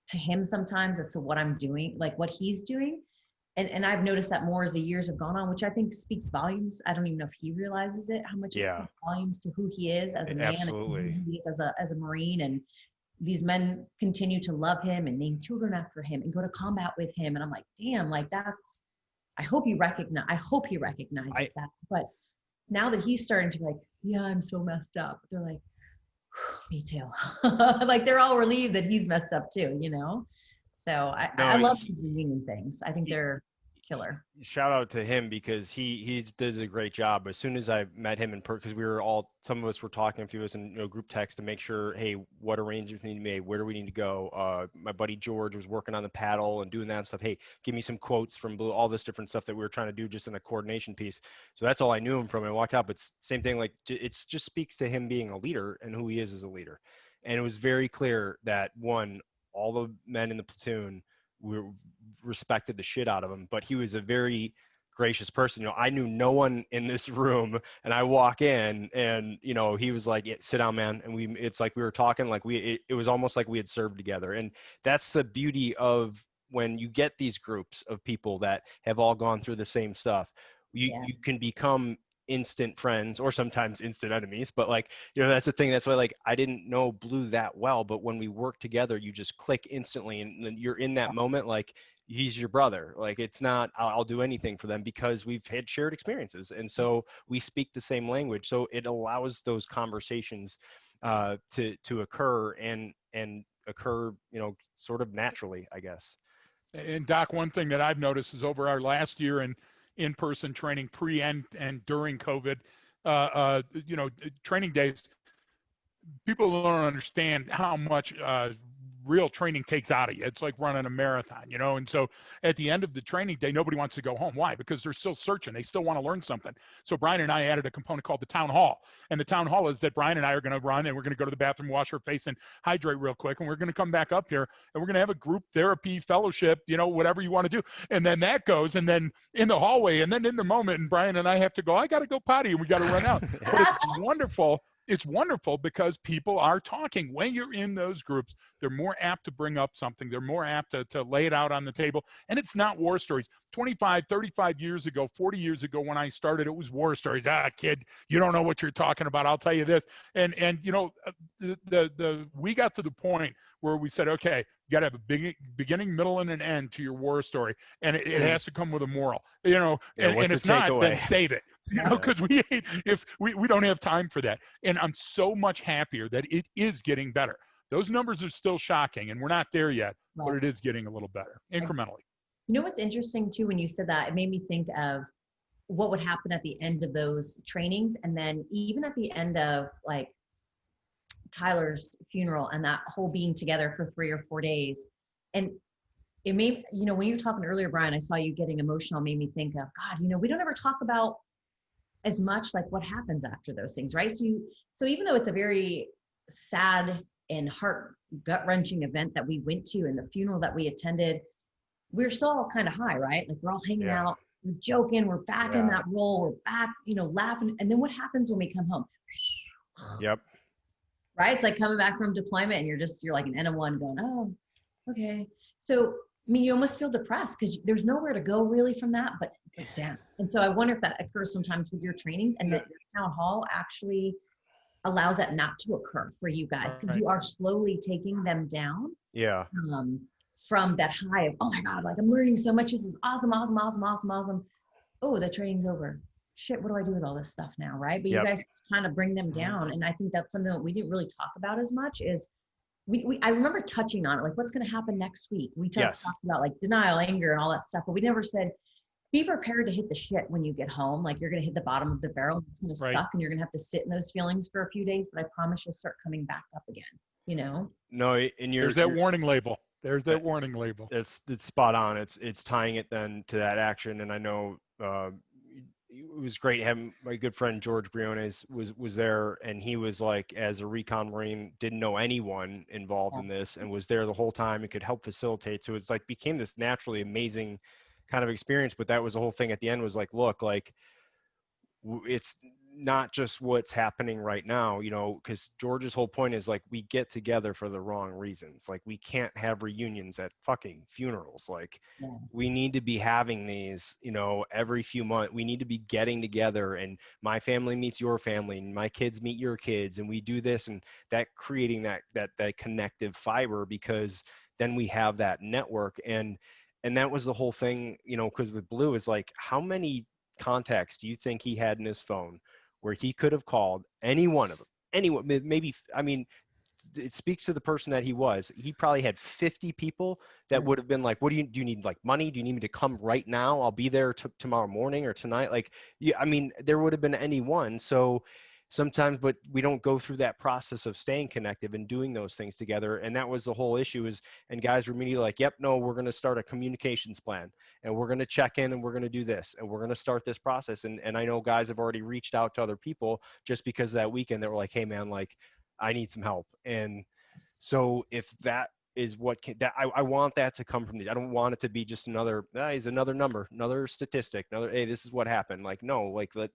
to him sometimes as to what I'm doing, like what he's doing. And I've noticed that more as the years have gone on, which I think speaks volumes. I don't even know if he realizes it, how much it speaks volumes to who he is as a man, Absolutely. and who he is as a Marine. And these men continue to love him and name children after him and go to combat with him. And I'm like, damn, like I hope he recognizes that. But now that he's starting to be like, yeah, I'm so messed up, they're like, me too. Like they're all relieved that he's messed up too, So I love these reunion things. I think they're killer. Shout out to him, because he does a great job. As soon as I met him in person, because some of us were talking, a few of us in group text to make sure, hey, what arrangements need to be made? Where do we need to go? My buddy George was working on the paddle and doing that stuff. Hey, give me some quotes from Blue, all this different stuff that we were trying to do just in a coordination piece. So that's all I knew him from. And I walked out, but same thing, like it just speaks to him being a leader and who he is as a leader. And it was very clear that all the men in the platoon respected the shit out of him, but he was a very gracious person. I knew no one in this room, and I walk in, and he was like, yeah, sit down, man. And it's like we were talking, like it was almost like we had served together. And that's the beauty of when you get these groups of people that have all gone through the same stuff. You can become instant friends, or sometimes instant enemies, but that's the thing. That's why I didn't know Blue that well, but when we work together, you just click instantly, and then you're in that moment, like he's your brother. Like it's not I'll do anything for them, because we've had shared experiences, and so we speak the same language, so it allows those conversations to occur and occur sort of naturally, I guess. And Doc, one thing that I've noticed is over our last year in-person training, pre and during COVID, training days, people don't understand how much real training takes out of you. It's like running a marathon, and so at the end of the training day, nobody wants to go home. Why? Because they're still searching. They still want to learn something. So Brian and I added a component called the town hall. And the town hall is that Brian and I are going to run, and we're going to go to the bathroom, wash our face, and hydrate real quick. And we're going to come back up here, and we're going to have a group therapy fellowship, whatever you want to do. And then that goes, and then in the hallway, and then in the moment, and Brian and I have to go, I got to go potty, and we got to run out. But it's wonderful. It's wonderful because people are talking. When you're in those groups, they're more apt to bring up something. They're more apt to lay it out on the table. And it's not war stories. 25, 35 years ago, 40 years ago when I started, it was war stories. Kid, you don't know what you're talking about. I'll tell you this. And we got to the point where we said, okay, you got to have a beginning, middle, and an end to your war story. And it has to come with a moral, and if not, then save it. Because we don't have time for that. And I'm so much happier that it is getting better. Those numbers are still shocking, and we're not there yet, but it is getting a little better, incrementally. What's interesting too, when you said that, it made me think of what would happen at the end of those trainings. And then even at the end of Tyler's funeral and that whole being together for 3 or 4 days. And it made, when you were talking earlier, Brian, I saw you getting emotional, made me think of, God, we don't ever talk about as much what happens after those things, right? So even though it's a very sad and gut-wrenching event that we went to and the funeral that we attended, we're still all kind of high, right? We're all hanging out, we're joking, we're back in that role, we're back, laughing. And then what happens when we come home? Yep. Right? It's like coming back from deployment and you're like an N1 going, oh, okay. So, you almost feel depressed because there's nowhere to go really from that, but down. And so I wonder if that occurs sometimes with your trainings, and that your town hall actually allows that not to occur for you guys, because you are slowly taking them down. Yeah. From that high of, oh my God, I'm learning so much. This is awesome, awesome, awesome, awesome, awesome. Oh, the training's over. Shit, what do I do with all this stuff now, right? But you guys kind of bring them down. And I think that's something that we didn't really talk about as much, is I remember touching on it, like what's going to happen next week. We just Yes. talked about like denial, anger, and all that stuff, but we never said, be prepared to hit the shit when you get home. Like you're going to hit the bottom of the barrel. It's going to Right. suck and you're going to have to sit in those feelings for a few days, but I promise you'll start coming back up again, you know? No, and There's that warning label. There's that warning label. it's spot on. It's tying it then to that action. And I know it was great having my good friend George Briones was there, and he was like, as a recon Marine, didn't know anyone involved in this and was there the whole time and could help facilitate. So it's like became this naturally amazing kind of experience. But that was the whole thing at the end, was like, look, like it's not just what's happening right now, you know, because George's whole point is like, we get together for the wrong reasons. Like we can't have reunions at fucking funerals. Like we need to be having these, you know, every few months. We need to be getting together, and my family meets your family and my kids meet your kids, and we do this, and that creating that connective fiber, because then we have that network. And that was the whole thing, you know, because with Blue is like, how many contacts do you think he had in his phone where he could have called any one of them? Anyone, maybe, I mean, it speaks to the person that he was. He probably had 50 people that would have been like, what do you need, like money? Do you need me to come right now? I'll be there tomorrow morning or tonight. Like, yeah, I mean, there would have been anyone. So sometimes, but we don't go through that process of staying connected and doing those things together. And that was the whole issue is, and guys were immediately like, yep, no, we're going to start a communications plan, and we're going to check in, and we're going to do this, and we're going to start this process. And I know guys have already reached out to other people just because of that weekend. They were like, hey man, like I need some help. And so if that is what can, that I want that to come from the, I don't want it to be just another, he's another number, another statistic, another, hey, this is what happened. Like, no, like that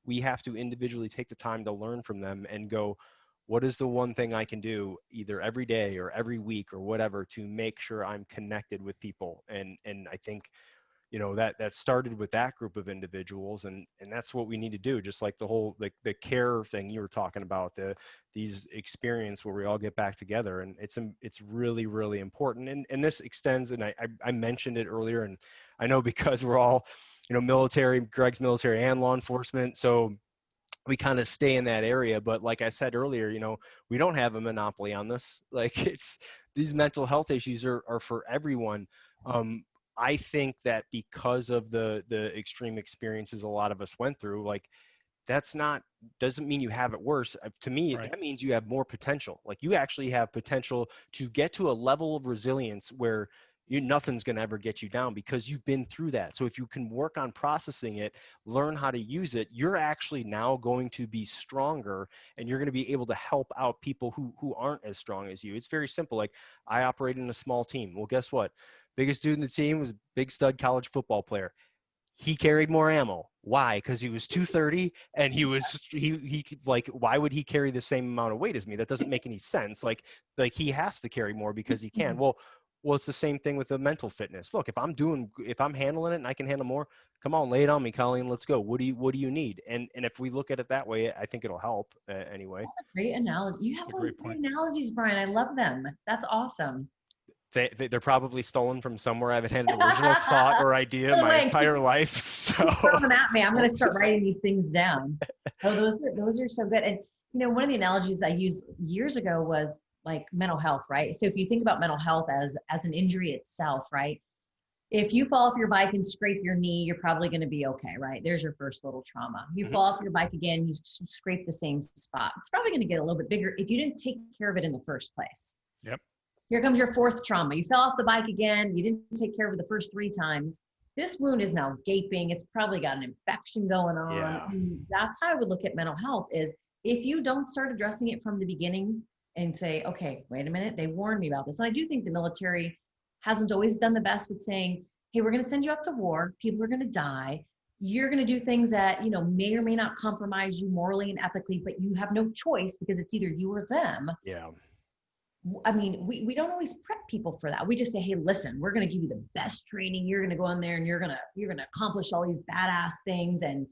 we have to individually take the time to learn from them and go, what is the one thing I can do either every day or every week or whatever to make sure I'm connected with people. And I think, you know, that started with that group of individuals, and that's what we need to do. Just like the whole, like the care thing you were talking about, these experience where we all get back together, and it's really, really important. And this extends, and I mentioned it earlier, and I know because we're all, you know, military, Greg's military and law enforcement, so we kind of stay in that area. But like I said earlier, you know, we don't have a monopoly on this. Like it's, these mental health issues are for everyone. I think that because of the extreme experiences a lot of us went through, like that's not, doesn't mean you have it worse. To me, Right. that means you have more potential. Like you actually have potential to get to a level of resilience where nothing's going to ever get you down because you've been through that. So if you can work on processing it, learn how to use it, you're actually now going to be stronger, and you're going to be able to help out people who aren't as strong as you. It's very simple. Like I operate in a small team. Well, guess what? Biggest dude in the team was a big stud college football player. He carried more ammo. Why? Because he was 230, and he could, like, why would he carry the same amount of weight as me? That doesn't make any sense. Like he has to carry more because he can. Well, it's the same thing with the mental fitness. Look, if I'm handling it and I can handle more, come on, lay it on me, Colleen. Let's go. What do you need? And if we look at it that way, I think it'll help anyway. That's a great analogy. You have That's a all these great great point. analogies, Brian. I love them. That's awesome. They're probably stolen from somewhere. I haven't had an original thought or idea No my way. entire life. So Keep throwing them at me. I'm going to start writing these things down. Oh, those are so good. And you know, one of the analogies I used years ago was like mental health, right? So if you think about mental health as an injury itself, right? If you fall off your bike and scrape your knee, you're probably going to be okay, right? There's your first little trauma. You fall off your bike again, you scrape the same spot. It's probably going to get a little bit bigger if you didn't take care of it in the first place. Yep. Here comes your fourth trauma. You fell off the bike again. You didn't take care of it the first 3 times. This wound is now gaping. It's probably got an infection going on. Yeah. And that's how I would look at mental health is if you don't start addressing it from the beginning and say, okay, wait a minute, they warned me about this. And I do think the military hasn't always done the best with saying, hey, we're going to send you off to war. People are going to die. You're going to do things that, you know, may or may not compromise you morally and ethically, but you have no choice because it's either you or them. Yeah. I mean, we don't always prep people for that. We just say, hey, listen, we're going to give you the best training. You're going to go in there and you're going to accomplish all these badass things, and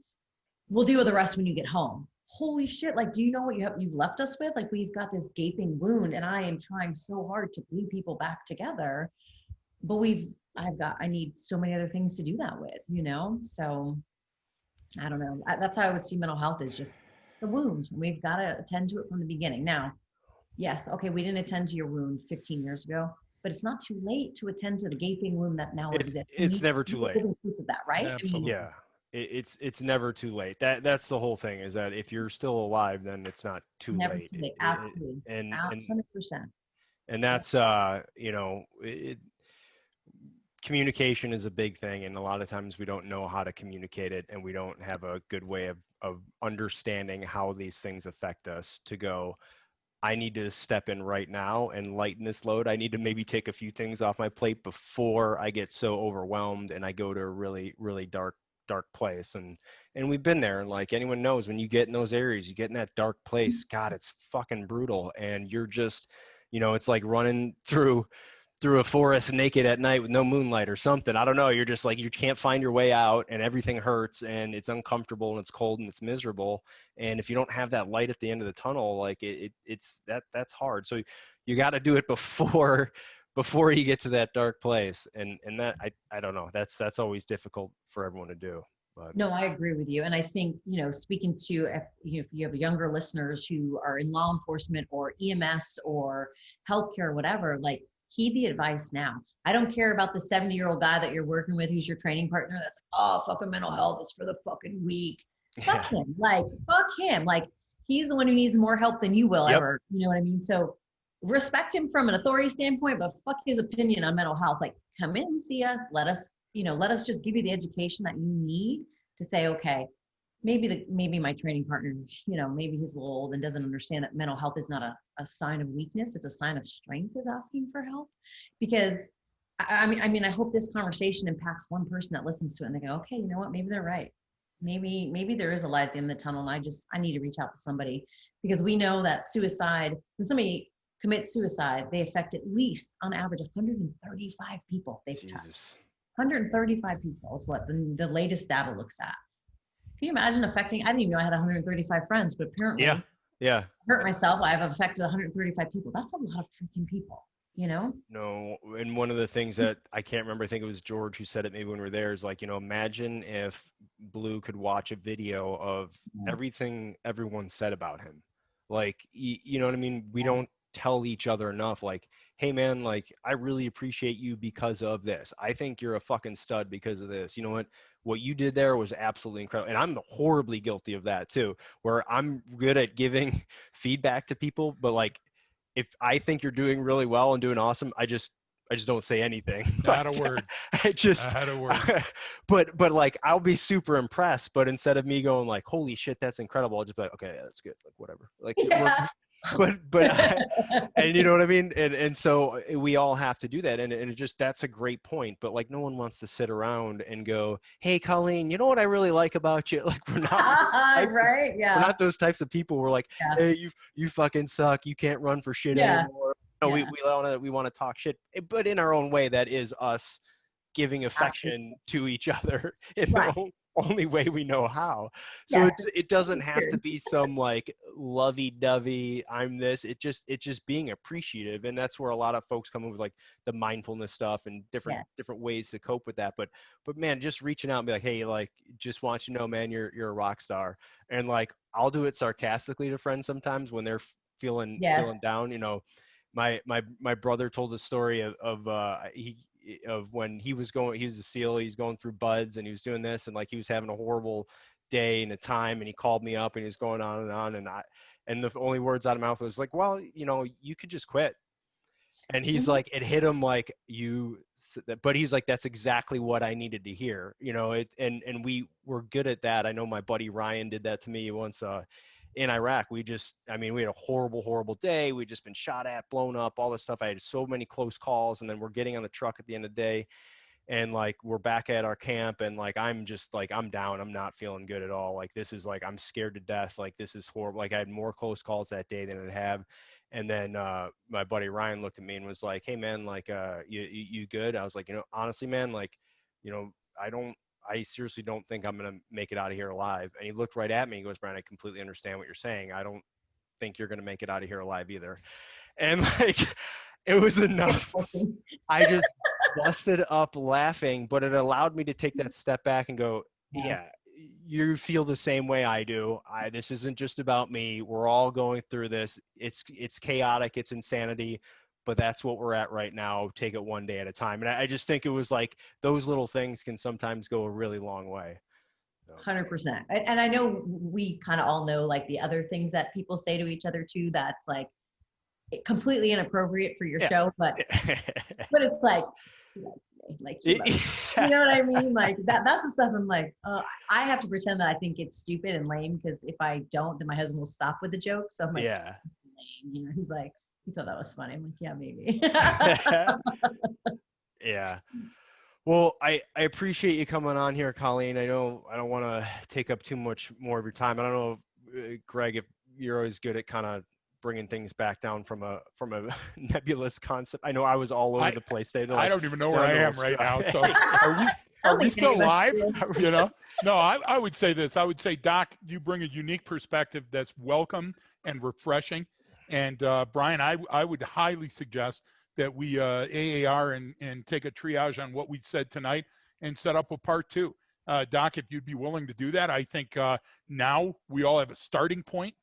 we'll deal with the rest when you get home. Holy shit. Like, do you know what you've left us with? Like, we've got this gaping wound, and I am trying so hard to glue people back together, but I need so many other things to do that with, you know? So I don't know. That's how I would see mental health is just it's a wound, and we've got to attend to it from the beginning. Now, Yes. Okay. We didn't attend to your wound 15 years ago, but it's not too late to attend to the gaping wound that now exists. It's never too late. Proof of that, right? I mean, Absolutely. Yeah. It's never too late. That's the whole thing, is that if you're still alive, then it's not too never late. too late. Absolutely. And 100%. that's communication is a big thing, and a lot of times we don't know how to communicate it, and we don't have a good way of understanding how these things affect us to go, I need to step in right now and lighten this load. I need to maybe take a few things off my plate before I get so overwhelmed and I go to a really, really dark place. And we've been there, and like anyone knows, when you get in those areas, you get in that dark place, God, it's fucking brutal. And you're just, it's like running through a forest naked at night with no moonlight or something. I don't know. You're just like, you can't find your way out, and everything hurts, and it's uncomfortable, and it's cold, and it's miserable. And if you don't have that light at the end of the tunnel, like that's hard. So you got to do it before you get to that dark place. And that, I don't know, that's always difficult for everyone to do. But No, I agree with you. And I think, speaking to, if you have younger listeners who are in law enforcement or EMS or healthcare or whatever, like, heed the advice now. I don't care about the 70-year-old guy that you're working with who's your training partner that's like, oh, fucking mental health, it's for the fucking weak. yeah. Fuck him. Like, fuck him. Like, he's the one who needs more help than you will Yep. ever. You know what I mean? So respect him from an authority standpoint, but fuck his opinion on mental health. Like, come in and see us. Let us just give you the education that you need to say, okay, maybe my training partner, maybe he's a little old and doesn't understand that mental health is not a sign of weakness. It's a sign of strength, is asking for help. Because I mean, I hope this conversation impacts one person that listens to it and they go, okay, you know what? Maybe they're right. Maybe there is a light at the end of the tunnel, and I need to reach out to somebody, because we know that suicide, when somebody commits suicide, they affect at least on average 135 people they've touched. 135 people is what the latest data looks at. Can you imagine affecting, I didn't even know I had 135 friends, but apparently yeah. I hurt myself. I've affected 135 people. That's a lot of freaking people, No, and one of the things that I can't remember, I think it was George who said it maybe when we were there, is like, imagine if Blue could watch a video of everything everyone said about him. Like, you know what I mean? We don't tell each other enough, like, hey man, like, I really appreciate you because of this. I think you're a fucking stud because of this. You know what you did there was absolutely incredible. And I'm horribly guilty of that too, where I'm good at giving feedback to people, but like, if I think you're doing really well and doing awesome, I just don't say anything. Not a word. Not a word. But like, I'll be super impressed, but instead of me going like, holy shit, that's incredible, I'll just be like, okay, yeah, that's good. Like, whatever. Like, Yeah. and you know what I mean? And so we all have to do that. And it just, that's a great point. But like, no one wants to sit around and go, hey, Colleen, you know what I really like about you? Like, we're not, right? Yeah. we're not those types of people. We're like, hey, you fucking suck. You can't run for shit anymore. No, we want to talk shit, but in our own way. That is us giving affection to each other in the only way we know how. So it doesn't have to be some like lovey-dovey, I'm this. It's just being appreciative, and that's where a lot of folks come in with like the mindfulness stuff and different ways to cope with that. But man, just reaching out and be like, hey, like, just want you to know, man, you're a rock star. And like, I'll do it sarcastically to friends sometimes when they're feeling down. My brother told the story of when he was a SEAL, he's going through buds and he was doing this, and like, he was having a horrible day and a time, and he called me up and he was going on and on, and the only words out of my mouth was like, well, you could just quit. And he's like, it hit him like, but he's like, that's exactly what I needed to hear, and we were good at that. I know my buddy Ryan did that to me once, in Iraq. We had a horrible day. We'd just been shot at, blown up, all this stuff. I had so many close calls, and then we're getting on the truck at the end of the day, and like, we're back at our camp, and like, I'm just like, I'm down. I'm not feeling good at all. Like, this is like, I'm scared to death. Like, this is horrible. Like, I had more close calls that day than I'd have. And then my buddy Ryan looked at me and was like, hey man, like, you good? I was like, honestly, man, like, I seriously don't think I'm going to make it out of here alive. And he looked right at me and goes, Brian, I completely understand what you're saying. I don't think you're going to make it out of here alive either. And like, it was enough. I just busted up laughing, but it allowed me to take that step back and go, yeah, you feel the same way I do. This isn't just about me. We're all going through this. It's chaotic. It's insanity, but that's what we're at right now. Take it one day at a time. And I just think it was like those little things can sometimes go a really long way. 100%. And I know we kind of all know like the other things that people say to each other too, that's like completely inappropriate for your show, but it's like, he likes me, like, he loves me. You know what I mean? Like that's the stuff I'm like, I have to pretend that I think it's stupid and lame, because if I don't, then my husband will stop with the joke. So I'm like, yeah, lame. You know, he's like, he thought that was funny. I'm like, yeah, maybe. yeah. Well, I appreciate you coming on here, Colleen. I know I don't want to take up too much more of your time. I don't know, Greg, if you're always good at kind of bringing things back down from a nebulous concept. I know I was all over the place. I don't even know where I am right now. So are we still live? You know? No, I would say this. I would say, Doc, you bring a unique perspective that's welcome and refreshing. And Brian, I would highly suggest that we AAR and take a triage on what we said tonight and set up a part 2. Doc, if you'd be willing to do that, I think now we all have a starting point.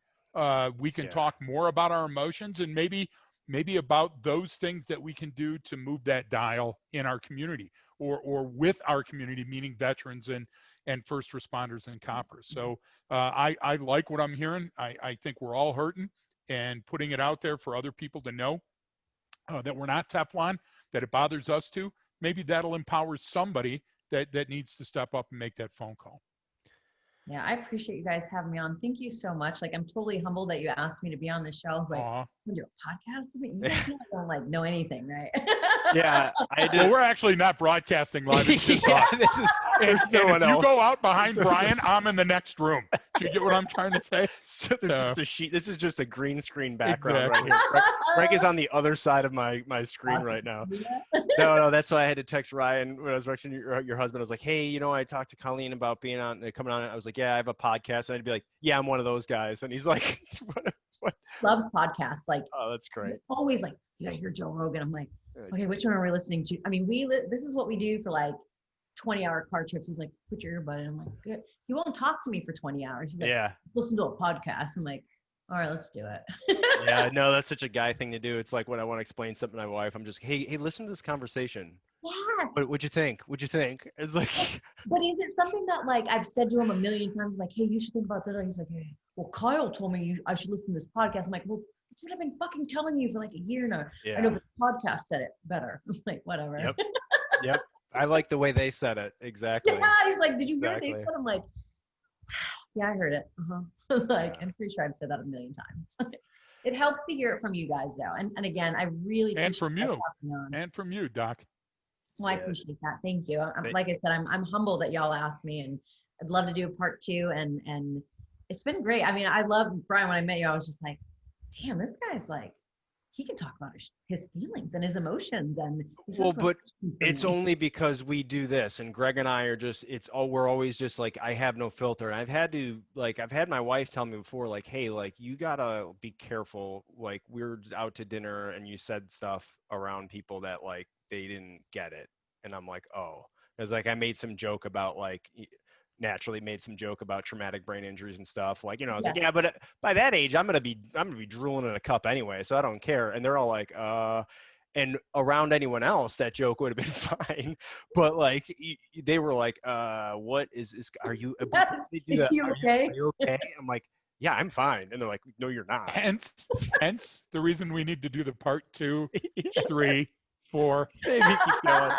We can talk more about our emotions and maybe about those things that we can do to move that dial in our community or with our community, meaning veterans and first responders and coppers. So I like what I'm hearing. I think we're all hurting, and putting it out there for other people to know that we're not Teflon, that it bothers us too. Maybe that'll empower somebody that needs to step up and make that phone call. Yeah, I appreciate you guys having me on. Thank you so much. Like, I'm totally humbled that you asked me to be on the show. I was like, I'm gonna do a podcast with you guys don't like know anything, right? Yeah, I do. Well, we're actually not broadcasting live. It's just us. There's no one else. You go out behind Brian, I'm in the next room. Do you get what I'm trying to say? So there's just a sheet. This is just a green screen background right here. Greg is on the other side of my screen right now. No, that's why I had to text Ryan when I was watching your husband. I was like, hey, you know, I talked to Colleen about being on, coming on. I was like, yeah, I have a podcast. And I'd be like, yeah, I'm one of those guys. And he's like, what? Loves podcasts. Like, oh, that's great. Always like, you gotta hear Joe Rogan. I'm like, okay, which one are we listening to? I mean, this is what we do for like 20-hour car trips. He's like, put your earbud in. I'm like, good. He won't talk to me for 20 hours. He's like, listen to a podcast. I'm like, all right, let's do it. Yeah, no, that's such a guy thing to do. It's like when I want to explain something to my wife, I'm just, hey, listen to this conversation. Yeah. What'd you think? What'd you think? It's like, but is it something that like I've said to him a million times, like, hey, you should think about that? He's like, hey, well, Kyle told me I should listen to this podcast. I'm like, well, that's what I've been fucking telling you for like a year now. Yeah. I know, but the podcast said it better. I'm like, whatever. Yep. I like the way they said it. Exactly. Yeah. He's like, did you hear what they said? I'm like, yeah, I heard it. Like, I'm pretty sure I've said that a million times. It helps to hear it from you guys though. And again, I really and from you Doc. Well, I appreciate that. Thank you. Like I said, I'm humbled that y'all asked me, and I'd love to do a part 2. And it's been great. I mean, I love Brian. When I met you, I was just like, damn, this guy's like, he can talk about his feelings and his emotions. And but it's only because we do this, and Greg and I are just, we're always just like, I have no filter. And I've had my wife tell me before, like, hey, like, you gotta be careful. Like, we were out to dinner and you said stuff around people that like, they didn't get it. And I'm like, oh, it was like, I made some joke about like, naturally made some joke about traumatic brain injuries and stuff. Like, you know, I was like, yeah, but by that age, I'm going to be drooling in a cup anyway. So I don't care. And they're all like, and around anyone else, that joke would have been fine. But like, they were like, what is this? Are you, is you okay? Are you okay? I'm like, yeah, I'm fine. And they're like, no, you're not. Hence the reason we need to do the part 2, 3, 4. Maybe keep going.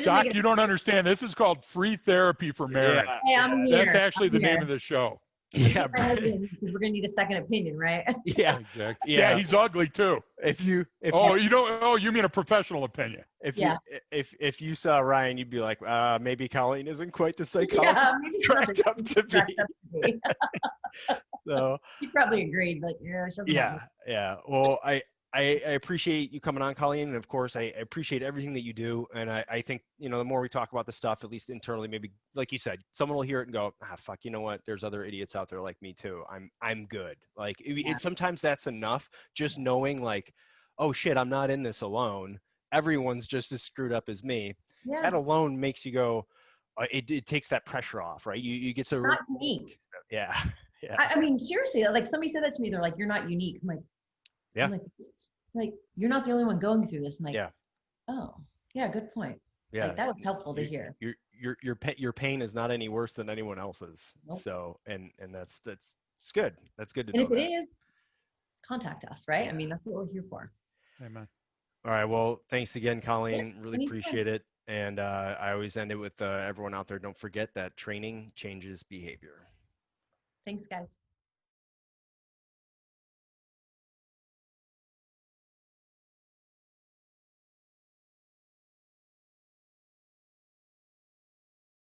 Doc, you don't understand. This is called free therapy for marriage. Yeah. Hey, I'm here. That's actually the name of the show. Yeah, because we're gonna need a second opinion, right? Yeah, exactly. Yeah, he's ugly too. You mean a professional opinion? If you saw Ryan, you'd be like, maybe Colleen isn't quite the psychologist cracked up to be. So he probably agreed, but yeah. Well, I appreciate you coming on, Colleen, and of course I appreciate everything that you do. And I think, you know, the more we talk about the stuff, at least internally, maybe like you said, someone will hear it and go, fuck, you know what? There's other idiots out there like me too. I'm good. Like sometimes that's enough. Just knowing like, oh shit, I'm not in this alone. Everyone's just as screwed up as me. Yeah. That alone makes you go, it takes that pressure off, right? You get so Not unique. yeah, yeah, I mean, seriously, like somebody said that to me. They're like, "You're not unique." yeah, I'm like, you're not the only one going through this. I'm like, yeah, oh, yeah, good point. yeah. Like that was helpful to hear. Your pain is not any worse than anyone else's. Nope. So and that's it's good. That's good to And know if it that. is, contact us, right? I Yeah. mean, that's what we're here for. Amen. All right. Well, thanks again, Yeah, Colleen. Really anytime. appreciate it. And I always end it with everyone out there. Don't forget that training changes behavior. Thanks, guys.